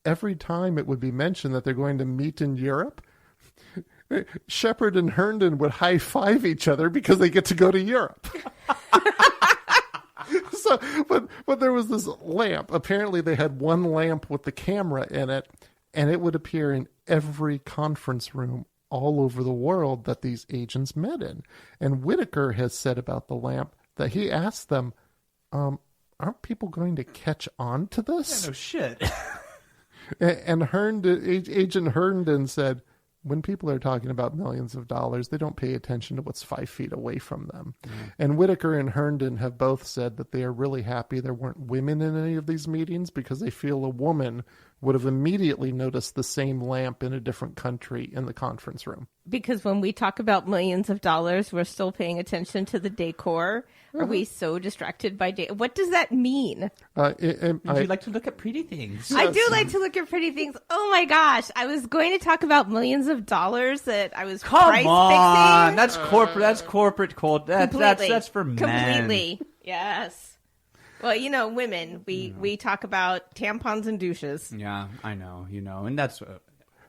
every time it would be mentioned that they're going to meet in Europe, Shepard and Herndon would high five each other because they get to go to Europe. So, but there was this lamp. Apparently, they had one lamp with the camera in it, and it would appear in every conference room all over the world that these agents met in. And Whitaker has said about the lamp that he asked them, aren't people going to catch on to this? Yeah, no shit. And Agent Herndon said, when people are talking about millions of dollars, they don't pay attention to what's 5 feet away from them. And Whitaker and Herndon have both said that they are really happy there weren't women in any of these meetings, because they feel a woman would have immediately noticed the same lamp in a different country in the conference room. Because when we talk about millions of dollars, we're still paying attention to the decor. Are we so distracted by what does that mean? Would you like to look at pretty things? I do like to look at pretty things. Oh my gosh. I was going to talk about millions of dollars that I was price fixing. That's corporate. That's corporate. That's for men. Completely. Yes. Well, women, we talk about tampons and douches. Yeah, I know, and that's...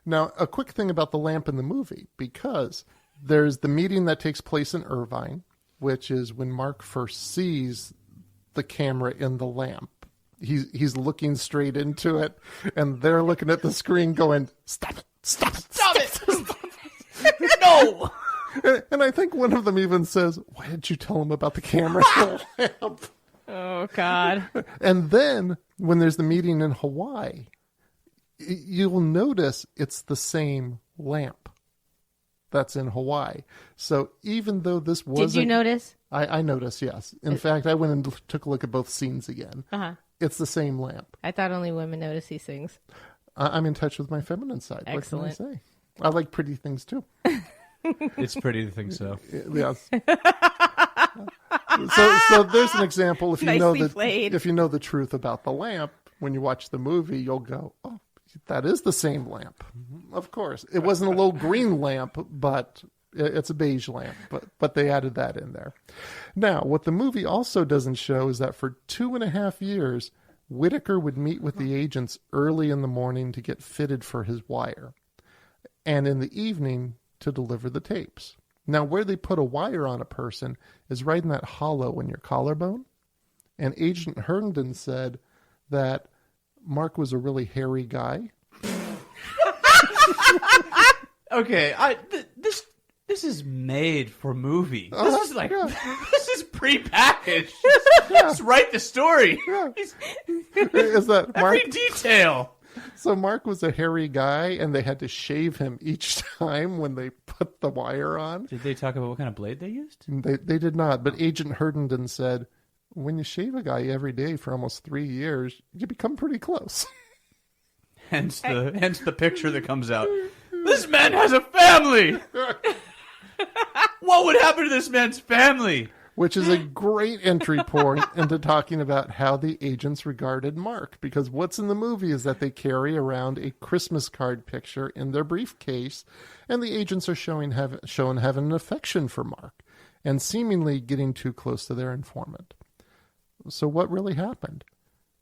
Now, a quick thing about the lamp in the movie, because there's the meeting that takes place in Irvine, which is when Mark first sees the camera in the lamp. He's looking straight into it, and they're looking at the screen going, stop it, stop it, stop it, stop it. No! And I think one of them even says, why didn't you tell him about the camera in the lamp? Oh, God. And then when there's the meeting in Hawaii, you'll notice it's the same lamp that's in Hawaii. So even though this wasn't... Did you notice? I noticed, yes. In fact, I went and took a look at both scenes again. Uh-huh. It's the same lamp. I thought only women notice these things. I'm in touch with my feminine side. Excellent. What can I say? I like pretty things too. It's pretty to think so. Yes. So there's an example. If you know the truth about the lamp, when you watch the movie, you'll go, "Oh, that is the same lamp." Of course, it wasn't a little green lamp, but it's a beige lamp. But they added that in there. Now, what the movie also doesn't show is that for 2.5 years, Whitaker would meet with the agents early in the morning to get fitted for his wire, and in the evening to deliver the tapes. Now, where they put a wire on a person is right in that hollow in your collarbone. And Agent Herndon said that Mark was a really hairy guy. Okay, this is made for movie. This is like this is prepackaged. Just write the story. Yeah. Is that Mark? Every detail. So Mark was a hairy guy, and they had to shave him each time when they put the wire on. Did they talk about what kind of blade they used? They did not, but Agent Herndon said, when you shave a guy every day for almost 3 years, you become pretty close. Hence the picture that comes out. This man has a family! What would happen to this man's family? Which is a great entry point into talking about how the agents regarded Mark. Because what's in the movie is that they carry around a Christmas card picture in their briefcase, and the agents are showing having an affection for Mark, and seemingly getting too close to their informant. So what really happened?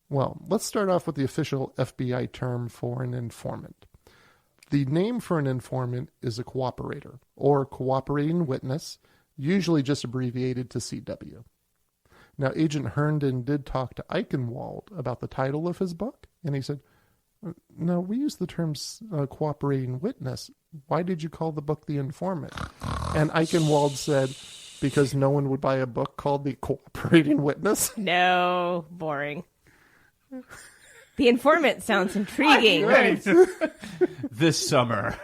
Well, let's start off with the official FBI term for an informant. The name for an informant is a cooperator, or cooperating witness, usually just abbreviated to CW. Now, Agent Herndon did talk to Eichenwald about the title of his book, and he said, no, we use the term cooperating witness. Why did you call the book The Informant? And Eichenwald said, because no one would buy a book called The Cooperating Witness. No, boring. The Informant sounds intriguing. This summer,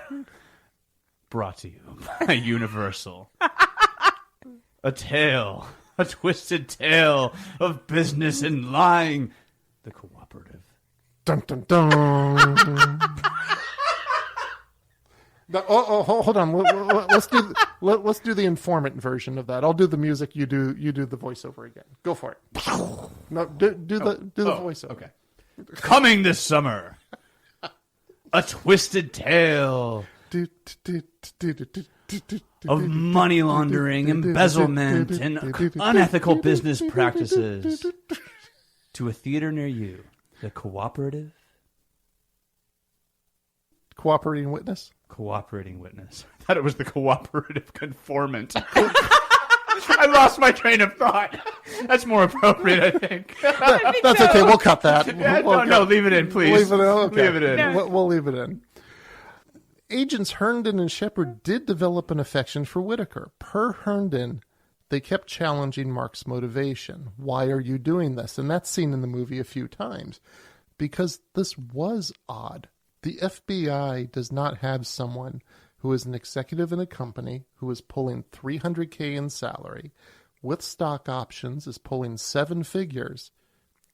brought to you by Universal. A twisted tale of business and lying. The Cooperative. Dun, dun, dun. Hold on. Let's do the informant version of that. I'll do the music. You do the voiceover again. Go for it. No, do the voiceover. Okay. Coming this summer, a twisted tale of money laundering, embezzlement, and unethical business practices to a theater near you. The Cooperative. Cooperating witness? Cooperating witness. I thought it was the cooperative informant. I lost my train of thought. That's more appropriate, I think. That's okay. We'll cut that. No, leave it in, please. Leave it in. Okay. Leave it in. No. We'll leave it in. Agents Herndon and Shepard did develop an affection for Whitaker. Per Herndon, they kept challenging Mark's motivation. Why are you doing this? And that's seen in the movie a few times. Because this was odd. The FBI does not have someone who is an executive in a company who is pulling $300K in salary, with stock options, is pulling 7 figures,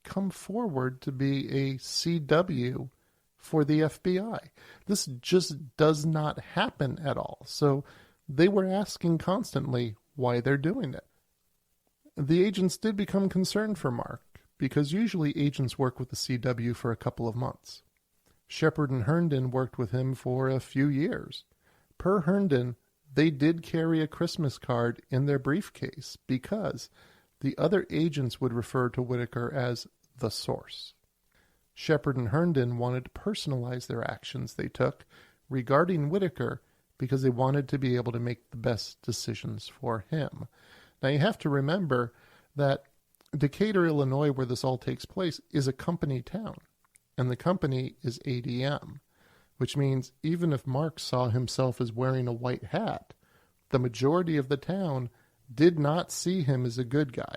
come forward to be a CW for the FBI. This just does not happen at all. So they were asking constantly why they're doing it. The agents did become concerned for Mark, because usually agents work with the CW for a couple of months. Shepard and Herndon worked with him for a few years. Per Herndon, they did carry a Christmas card in their briefcase because the other agents would refer to Whitaker as the source. Shepard and Herndon wanted to personalize their actions they took regarding Whitaker because they wanted to be able to make the best decisions for him. Now you have to remember that Decatur, Illinois, where this all takes place, is a company town, and the company is ADM, which means even if Mark saw himself as wearing a white hat, the majority of the town did not see him as a good guy.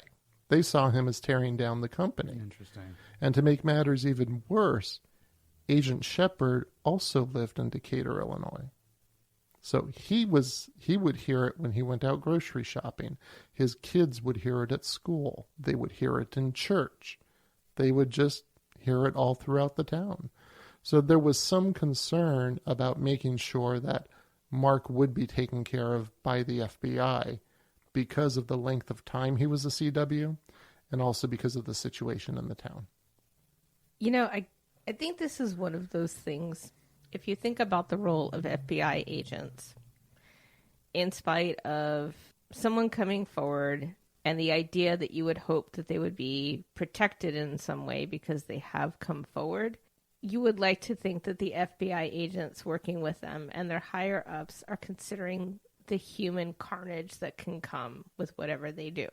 They saw him as tearing down the company. Interesting. And to make matters even worse, Agent Shepard also lived in Decatur, Illinois. So he would hear it when he went out grocery shopping. His kids would hear it at school. They would hear it in church. They would just hear it all throughout the town. So there was some concern about making sure that Mark would be taken care of by the FBI because of the length of time he was a CW and also because of the situation in the town. You know, I think this is one of those things. If you think about the role of FBI agents, in spite of someone coming forward and the idea that you would hope that they would be protected in some way because they have come forward, you would like to think that the FBI agents working with them and their higher ups are considering the human carnage that can come with whatever they do.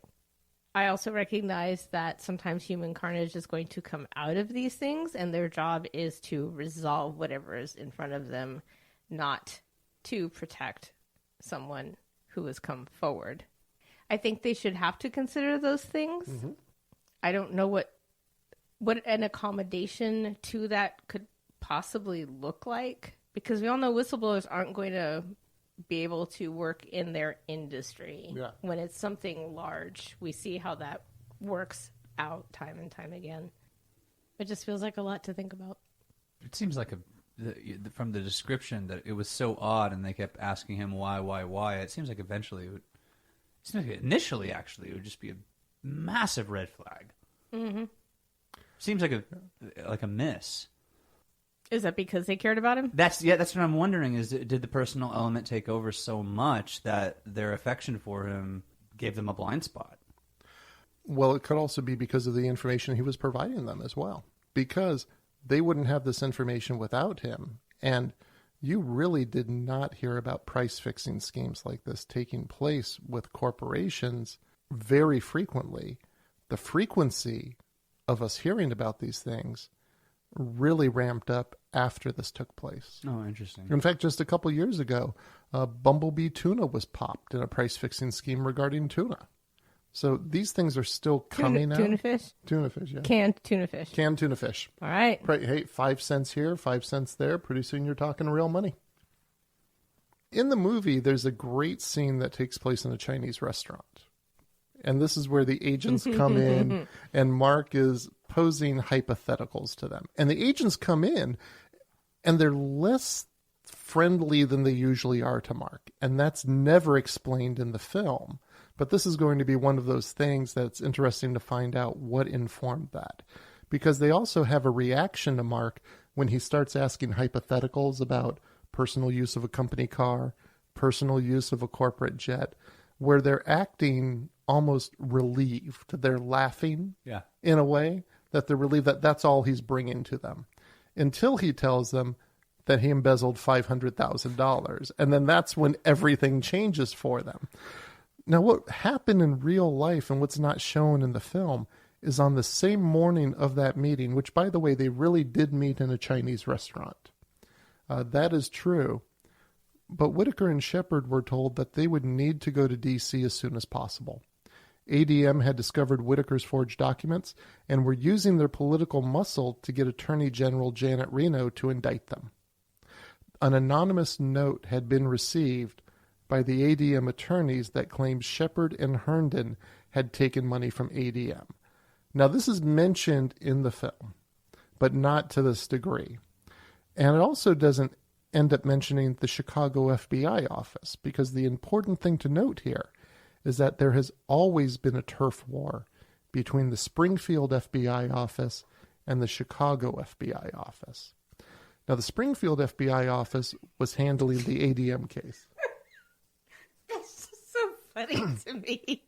I also recognize that sometimes human carnage is going to come out of these things, and their job is to resolve whatever is in front of them, not to protect someone who has come forward. I think they should have to consider those things. Mm-hmm. I don't know what an accommodation to that could possibly look like, because we all know whistleblowers aren't going to be able to work in their industry. Yeah. When it's something large, we see how that works out time and time again. It just feels like a lot to think about. It seems like from the description that it was so odd, and they kept asking him why. It seems like initially it would just be a massive red flag. Mm-hmm. Seems like a miss. Is that because they cared about him? That's what I'm wondering. Is did the personal element take over so much that their affection for him gave them a blind spot? Well, it could also be because of the information he was providing them as well, because they wouldn't have this information without him. And you really did not hear about price-fixing schemes like this taking place with corporations very frequently. The frequency of us hearing about these things really ramped up after this took place. Oh, interesting. In fact, just a couple years ago, Bumblebee tuna was popped in a price-fixing scheme regarding tuna. So these things are still coming out. Tuna fish? Tuna fish, yeah. Canned tuna fish. Canned tuna fish. All right. Right. Hey, 5 cents here, 5 cents there. Pretty soon you're talking real money. In the movie, there's a great scene that takes place in a Chinese restaurant. And this is where the agents come in, and Mark is posing hypotheticals to them. And the agents come in, and they're less friendly than they usually are to Mark. And that's never explained in the film. But this is going to be one of those things that's interesting to find out what informed that. Because they also have a reaction to Mark when he starts asking hypotheticals about personal use of a company car, personal use of a corporate jet, where they're acting almost relieved. They're laughing in a way that they're relieved that that's all he's bringing to them. Until he tells them that he embezzled $500,000. And then that's when everything changes for them. Now, what happened in real life and what's not shown in the film is on the same morning of that meeting, which, by the way, they really did meet in a Chinese restaurant. That is true. But Whitaker and Shepard were told that they would need to go to D.C. as soon as possible. ADM had discovered Whitaker's forged documents and were using their political muscle to get Attorney General Janet Reno to indict them. An anonymous note had been received by the ADM attorneys that claimed Shepard and Herndon had taken money from ADM. Now, this is mentioned in the film, but not to this degree. And it also doesn't end up mentioning the Chicago FBI office, because the important thing to note here is that there has always been a turf war between the Springfield FBI office and the Chicago FBI office. Now, the Springfield FBI office was handling the ADM case. That's so funny to me.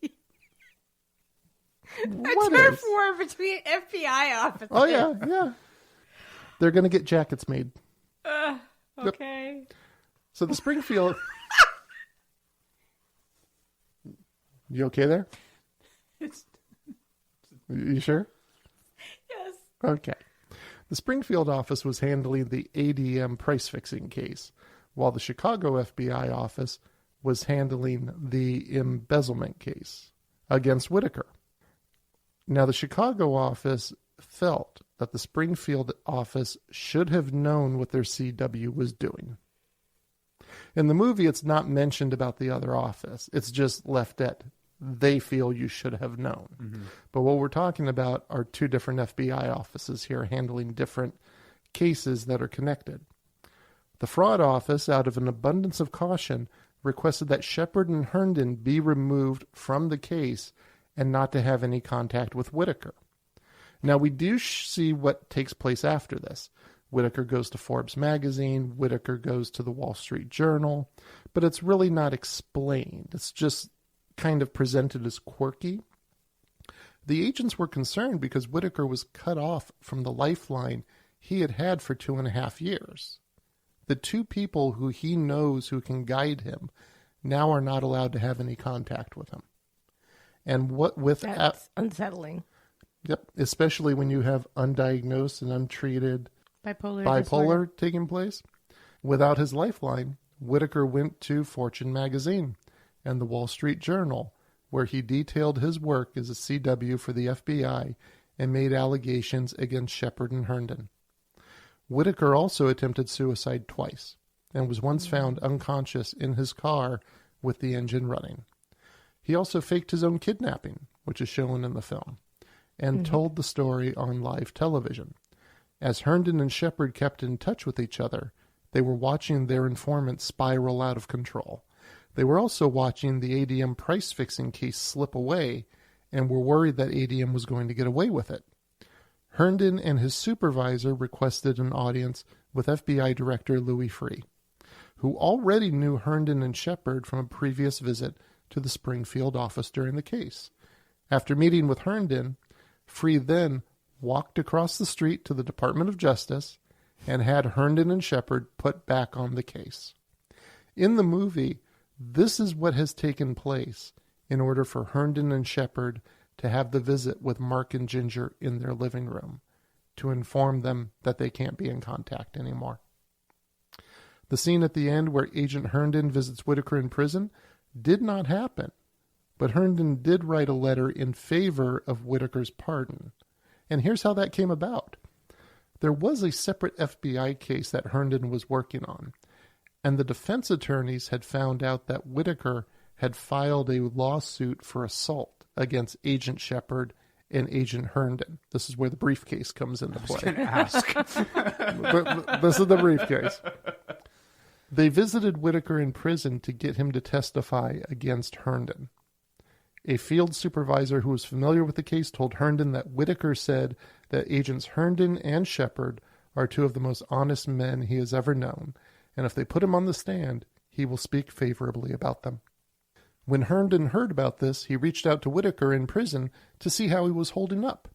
What turf is? war between FBI officers. Oh, yeah. They're going to get jackets made. Okay. So the Springfield... You okay there? You sure? Yes. Okay. The Springfield office was handling the ADM price-fixing case, while the Chicago FBI office was handling the embezzlement case against Whitaker. Now, the Chicago office felt that the Springfield office should have known what their CW was doing. In the movie, it's not mentioned about the other office. It's just left at, they feel you should have known. Mm-hmm. But what we're talking about are two different FBI offices here handling different cases that are connected. The fraud office, out of an abundance of caution, requested that Shepard and Herndon be removed from the case and not to have any contact with Whitaker. Now, we do see what takes place after this. Whitaker goes to Forbes magazine, Whitaker goes to the Wall Street Journal, but it's really not explained. It's just kind of presented as quirky. The agents were concerned because Whitaker was cut off from the lifeline he had had for 2.5 years. The two people who he knows who can guide him now are not allowed to have any contact with him. And what with That's unsettling. Yep, especially when you have undiagnosed and untreated Bipolar disorder taking place. Without his lifeline, Whitaker went to Fortune magazine and the Wall Street Journal, where he detailed his work as a CW for the FBI and made allegations against Shepard and Herndon. Whitaker also attempted suicide twice and was once found unconscious in his car with the engine running. He also faked his own kidnapping, which is shown in the film, and told the story on live television. As Herndon and Shepard kept in touch with each other, they were watching their informant spiral out of control. They were also watching the ADM price-fixing case slip away and were worried that ADM was going to get away with it. Herndon and his supervisor requested an audience with FBI Director Louis Free, who already knew Herndon and Shepard from a previous visit to the Springfield office during the case. After meeting with Herndon, Free then walked across the street to the Department of Justice and had Herndon and Shepard put back on the case. In the movie, this is what has taken place in order for Herndon and Shepard to have the visit with Mark and Ginger in their living room to inform them that they can't be in contact anymore. The scene at the end where Agent Herndon visits Whitaker in prison did not happen, but Herndon did write a letter in favor of Whitaker's pardon. And here's how that came about. There was a separate FBI case that Herndon was working on, and the defense attorneys had found out that Whitaker had filed a lawsuit for assault against Agent Shepard and Agent Herndon. This is where the briefcase comes into play. I was going to ask. This is the briefcase. They visited Whitaker in prison to get him to testify against Herndon. A field supervisor who was familiar with the case told Herndon that Whitaker said that Agents Herndon and Shepard are two of the most honest men he has ever known, and if they put him on the stand, he will speak favorably about them. When Herndon heard about this, he reached out to Whitaker in prison to see how he was holding up.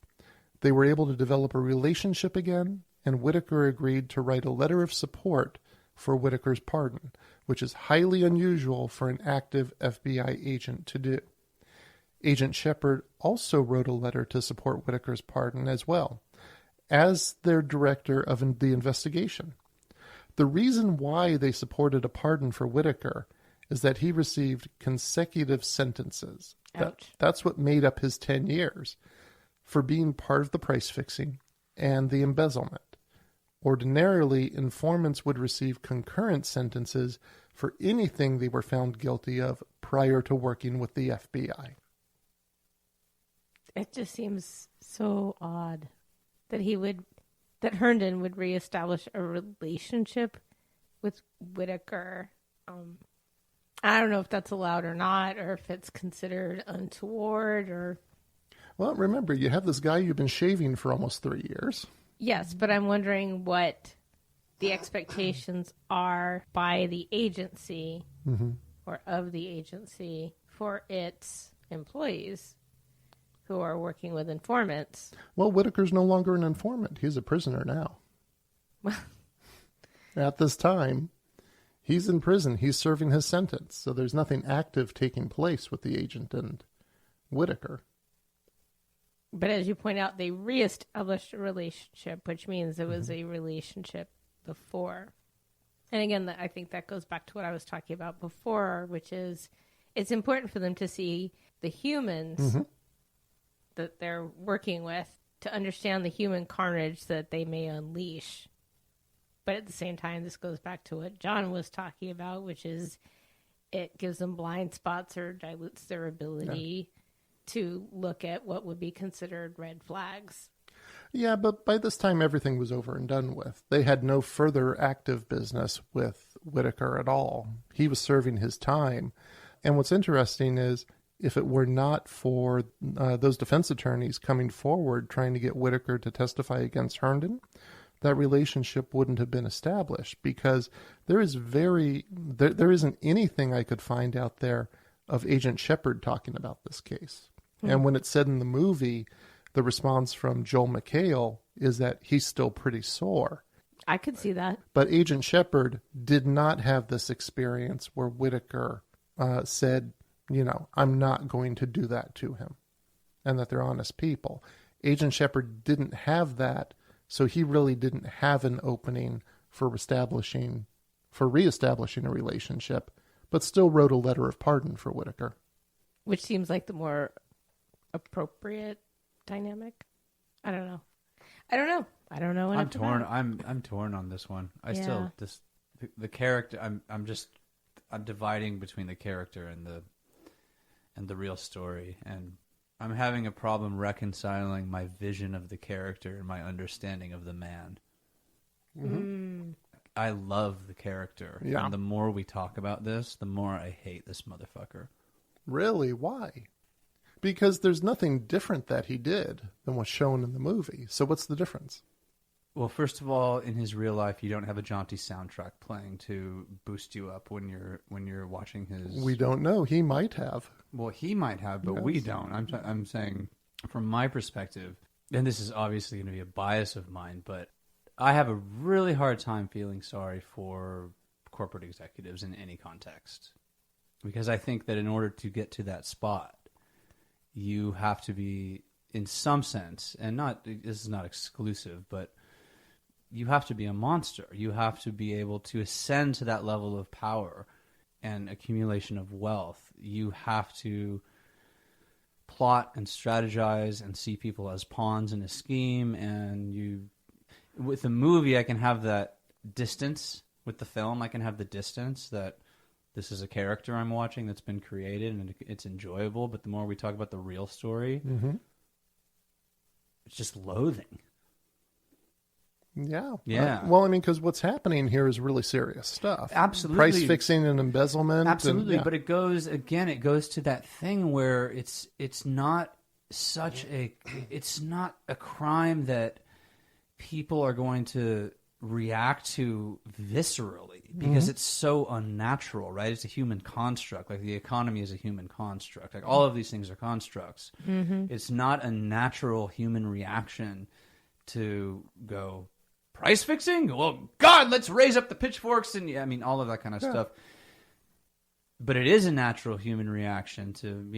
They were able to develop a relationship again, and Whitaker agreed to write a letter of support for Whitaker's pardon, which is highly unusual for an active FBI agent to do. Agent Shepard also wrote a letter to support Whitaker's pardon as well, as their director of the investigation. The reason why they supported a pardon for Whitaker is that he received consecutive sentences. That's what made up his 10 years for being part of the price fixing and the embezzlement. Ordinarily, informants would receive concurrent sentences for anything they were found guilty of prior to working with the FBI. It just seems so odd that that Herndon would reestablish a relationship with Whitaker. I don't know if that's allowed or not, or if it's considered untoward, or... Well, remember, you have this guy you've been shaving for almost 3 years. Yes, but I'm wondering what the expectations are by the agency or of the agency for its employees. who are working with informants. Well, Whitaker's no longer an informant. He's a prisoner now. At this time, he's in prison. He's serving his sentence. So there's nothing active taking place with the agent and Whitaker. But as you point out, they reestablished a relationship, which means it was a relationship before. And again, I think that goes back to what I was talking about before, which is it's important for them to see the humans that they're working with to understand the human carnage that they may unleash. But at the same time, this goes back to what John was talking about, which is it gives them blind spots or dilutes their ability to look at what would be considered red flags. Yeah, but by this time, everything was over and done with. They had no further active business with Whitaker at all. He was serving his time. And what's interesting is if it were not for those defense attorneys coming forward trying to get Whitaker to testify against Herndon, that relationship wouldn't have been established because there isn't anything I could find out there of Agent Shepard talking about this case. And when it's said in the movie, the response from Joel McHale is that he's still pretty sore. I could see that. But Agent Shepard did not have this experience where Whitaker said, I'm not going to do that to him, and that they're honest people. Agent Shepard didn't have that, so he really didn't have an opening for reestablishing a relationship, but still wrote a letter of pardon for Whitaker. Which seems like the more appropriate dynamic. I don't know. I'm torn. I'm torn on this one. The character. I'm dividing between the character and the real story, and I'm having a problem reconciling my vision of the character and my understanding of the man. I love the character, and the more we talk about this, the more I hate this motherfucker. Really? Why? Because there's nothing different that he did than what's shown in the movie. So what's the difference? Well, first of all, in his real life, you don't have a jaunty soundtrack playing to boost you up when you're watching his. We don't know. He might have. Well, he might have, but we don't. I'm saying, from my perspective, and this is obviously going to be a bias of mine, but I have a really hard time feeling sorry for corporate executives in any context, because I think that in order to get to that spot, you have to be, in some sense, and this is not exclusive, but you have to be a monster. You have to be able to ascend to that level of power and accumulation of wealth. You have to plot and strategize and see people as pawns in a scheme. And with a movie, I can have that distance. With the film, I can have the distance that this is a character I'm watching that's been created and it's enjoyable. But the more we talk about the real story, it's just loathing. Yeah. Yeah. Well, I mean, because what's happening here is really serious stuff. Absolutely. Price fixing and embezzlement. Absolutely. And, But it goes to that thing where it's not a crime that people are going to react to viscerally because it's so unnatural, right? It's a human construct. Like the economy is a human construct. Like all of these things are constructs. It's not a natural human reaction to go, price fixing? Well, God, let's raise up the pitchforks and all of that kind of stuff. But it is a natural human reaction to,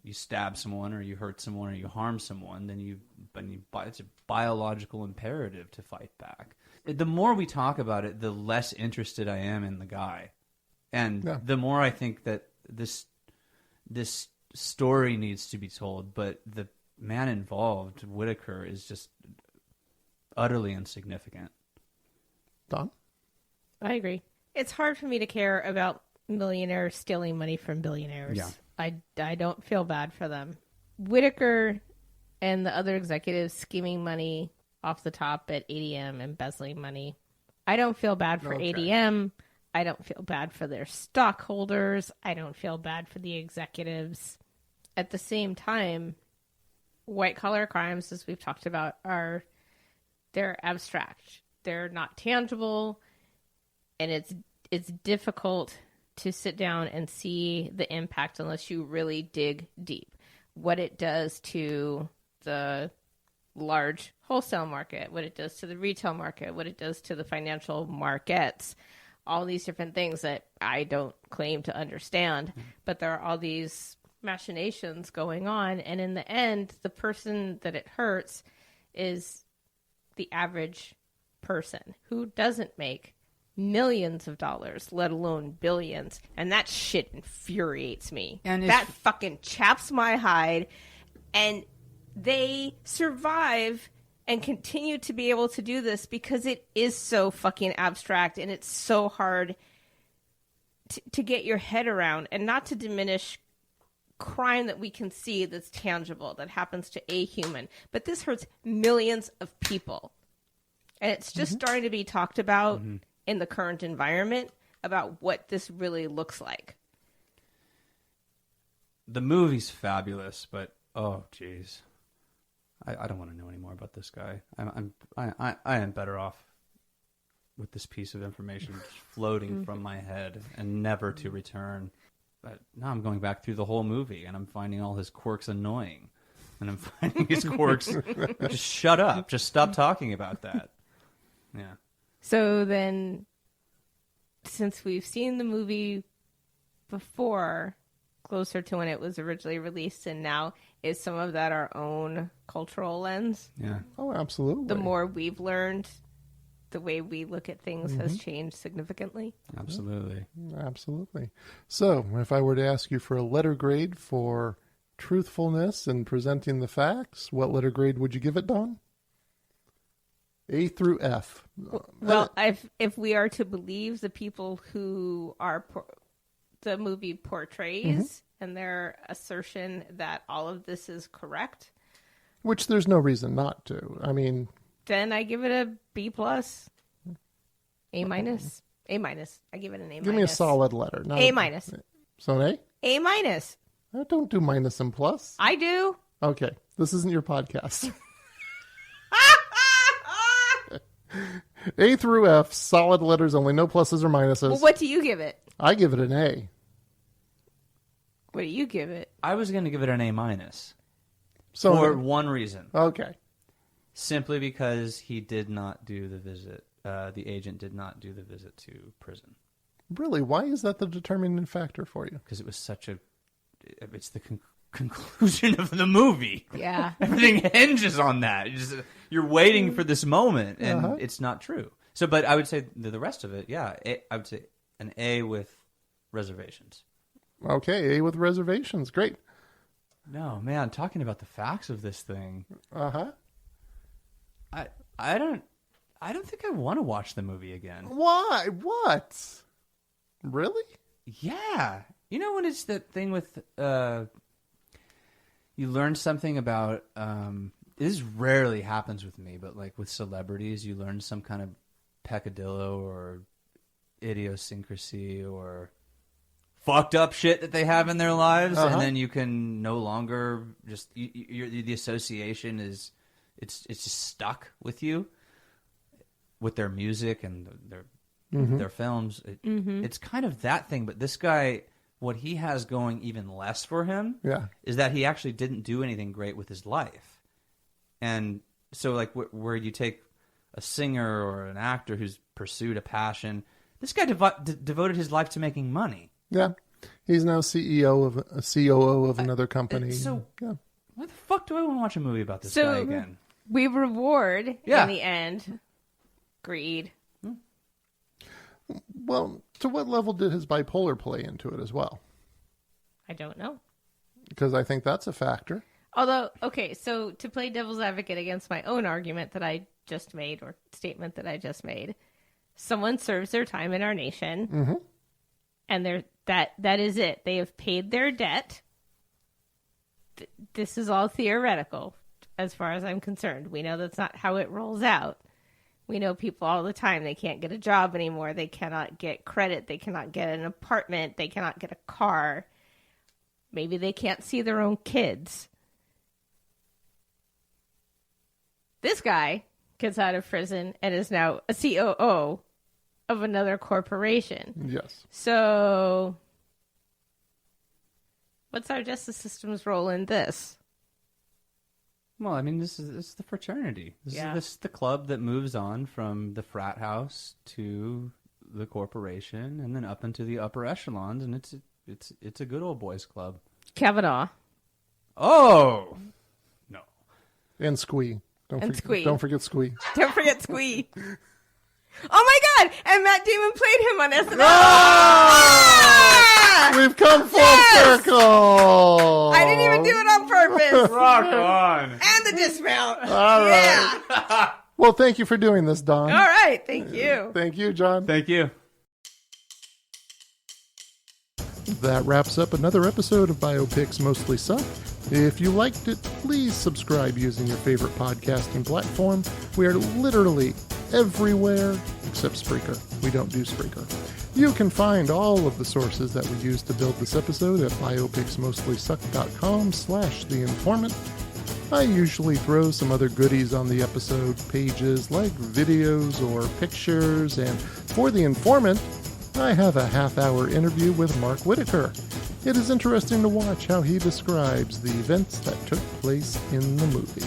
you stab someone or you hurt someone or you harm someone, then it's a biological imperative to fight back. The more we talk about it, the less interested I am in the guy. And the more I think that this story needs to be told, but the man involved, Whitaker, is just utterly insignificant. Don? I agree. It's hard for me to care about millionaires stealing money from billionaires. Yeah. I don't feel bad for them. Whitaker and the other executives scheming money off the top at ADM, embezzling money. I don't feel bad for ADM. I don't feel bad for their stockholders. I don't feel bad for the executives. At the same time, white-collar crimes, as we've talked about, they're abstract. They're not tangible, and it's difficult to sit down and see the impact unless you really dig deep. what it does to the large wholesale market, what it does to the retail market, what it does to the financial markets, all these different things that I don't claim to understand, but there are all these machinations going on. And in the end, the person that it hurts is the average person who doesn't make millions of dollars, let alone billions. And that shit infuriates me. And that fucking chaps my hide. And they survive and continue to be able to do this because it is so fucking abstract and it's so hard to get your head around, and not to diminish crime that we can see that's tangible, that happens to a human. But this hurts millions of people. And it's just starting to be talked about in the current environment about what this really looks like. The movie's fabulous, but oh, jeez. I don't want to know any more about this guy. I am better off with this piece of information floating from my head and never to return. But now I'm going back through the whole movie and I'm finding all his quirks annoying. And I'm finding his quirks. Just shut up. Just stop talking about that. Yeah. So then, since we've seen the movie before, closer to when it was originally released, and now, is some of that our own cultural lens? Yeah. Oh, absolutely. The more we've learned, the way we look at things has changed significantly. Absolutely. Absolutely. So, if I were to ask you for a letter grade for truthfulness and presenting the facts, what letter grade would you give it, Dawn? A through F. Well, if we are to believe the people who are the movie portrays and their assertion that all of this is correct, which there's no reason not to. I mean, then I give it a B plus, A minus, A minus. I give it an A minus. Give me a solid letter. Not A minus. So an A? A minus. I don't do minus and plus. I do. Okay, this isn't your podcast. A through F, solid letters only, no pluses or minuses. Well, what do you give it? I give it an A. What do you give it? I was going to give it an A minus. So for one reason. Okay. Simply because he did not do the visit. The agent did not do the visit to prison. Really? Why is that the determining factor for you? Because it was such a... It's the conclusion of the movie. Yeah. Everything hinges on that. You're waiting for this moment, and it's not true. So, but I would say the rest of it, yeah, I would say an A with reservations. Okay, A with reservations. Great. No, man, talking about the facts of this thing. Uh-huh. I don't think I want to watch the movie again. Why? What? Really? Yeah. You know when it's that thing with you learn something about this rarely happens with me, but like with celebrities, you learn some kind of peccadillo or idiosyncrasy or fucked up shit that they have in their lives, and then you can no longer just the association is it's just stuck with you with their music and their films. It's kind of that thing, but this guy, what he has going even less for him is that he actually didn't do anything great with his life. And so like where you take a singer or an actor who's pursued a passion, this guy devoted his life to making money. Yeah. He's now CEO of a COO of another company. So yeah. Why the fuck do I want to watch a movie about this guy again? We reward in the end greed. Well, to what level did his bipolar play into it as well? I don't know. Because I think that's a factor. Although, okay, so to play devil's advocate against my own argument that I just made, or statement that I just made, someone serves their time in our nation, and that is it. They have paid their debt. This is all theoretical, as far as I'm concerned. We know that's not how it rolls out. We know people all the time, they can't get a job anymore. They cannot get credit. They cannot get an apartment. They cannot get a car. Maybe they can't see their own kids. This guy gets out of prison and is now a COO of another corporation. Yes. So What's our justice system's role in this? Well, I mean, this is the fraternity. This is the club that moves on from the frat house to the corporation, and then up into the upper echelons, and it's a good old boys club. Kavanaugh. Oh no, And Squee. Squee. Don't forget Squee. Don't forget Squee. Oh my God! And Matt Damon played him on SNL. Ah! We've come full circle. I didn't even do it on purpose. rock on! And the dismount. All right. Yeah. Well, thank you for doing this, Don. All right. Thank you. Thank you, John. Thank you. That wraps up another episode of Biopics Mostly Suck. If you liked it, please subscribe using your favorite podcasting platform. We are literally everywhere except Spreaker. We don't do Spreaker. You can find all of the sources that we used to build this episode at biopicsmostlysuck.com/The Informant. I usually throw some other goodies on the episode pages like videos or pictures, and for The Informant, I have a half-hour interview with Mark Whitaker. It is interesting to watch how he describes the events that took place in the movie.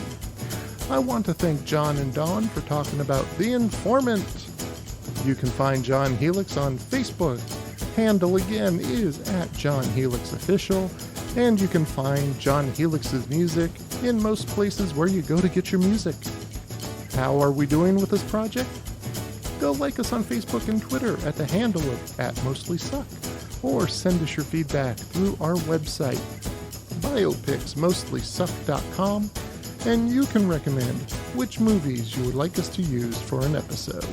I want to thank John and Dawn for talking about The Informant. You can find John Helix on Facebook. Handle again is @JohnHelixOfficial, and you can find John Helix's music in most places where you go to get your music. How are we doing with this project? Go like us on Facebook and Twitter at the handle of @MostlySuck, or send us your feedback through our website, biopicsmostlysuck.com, and you can recommend which movies you would like us to use for an episode,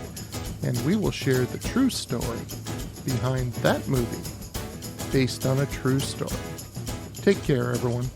and we will share the true story behind that movie based on a true story. Take care, everyone.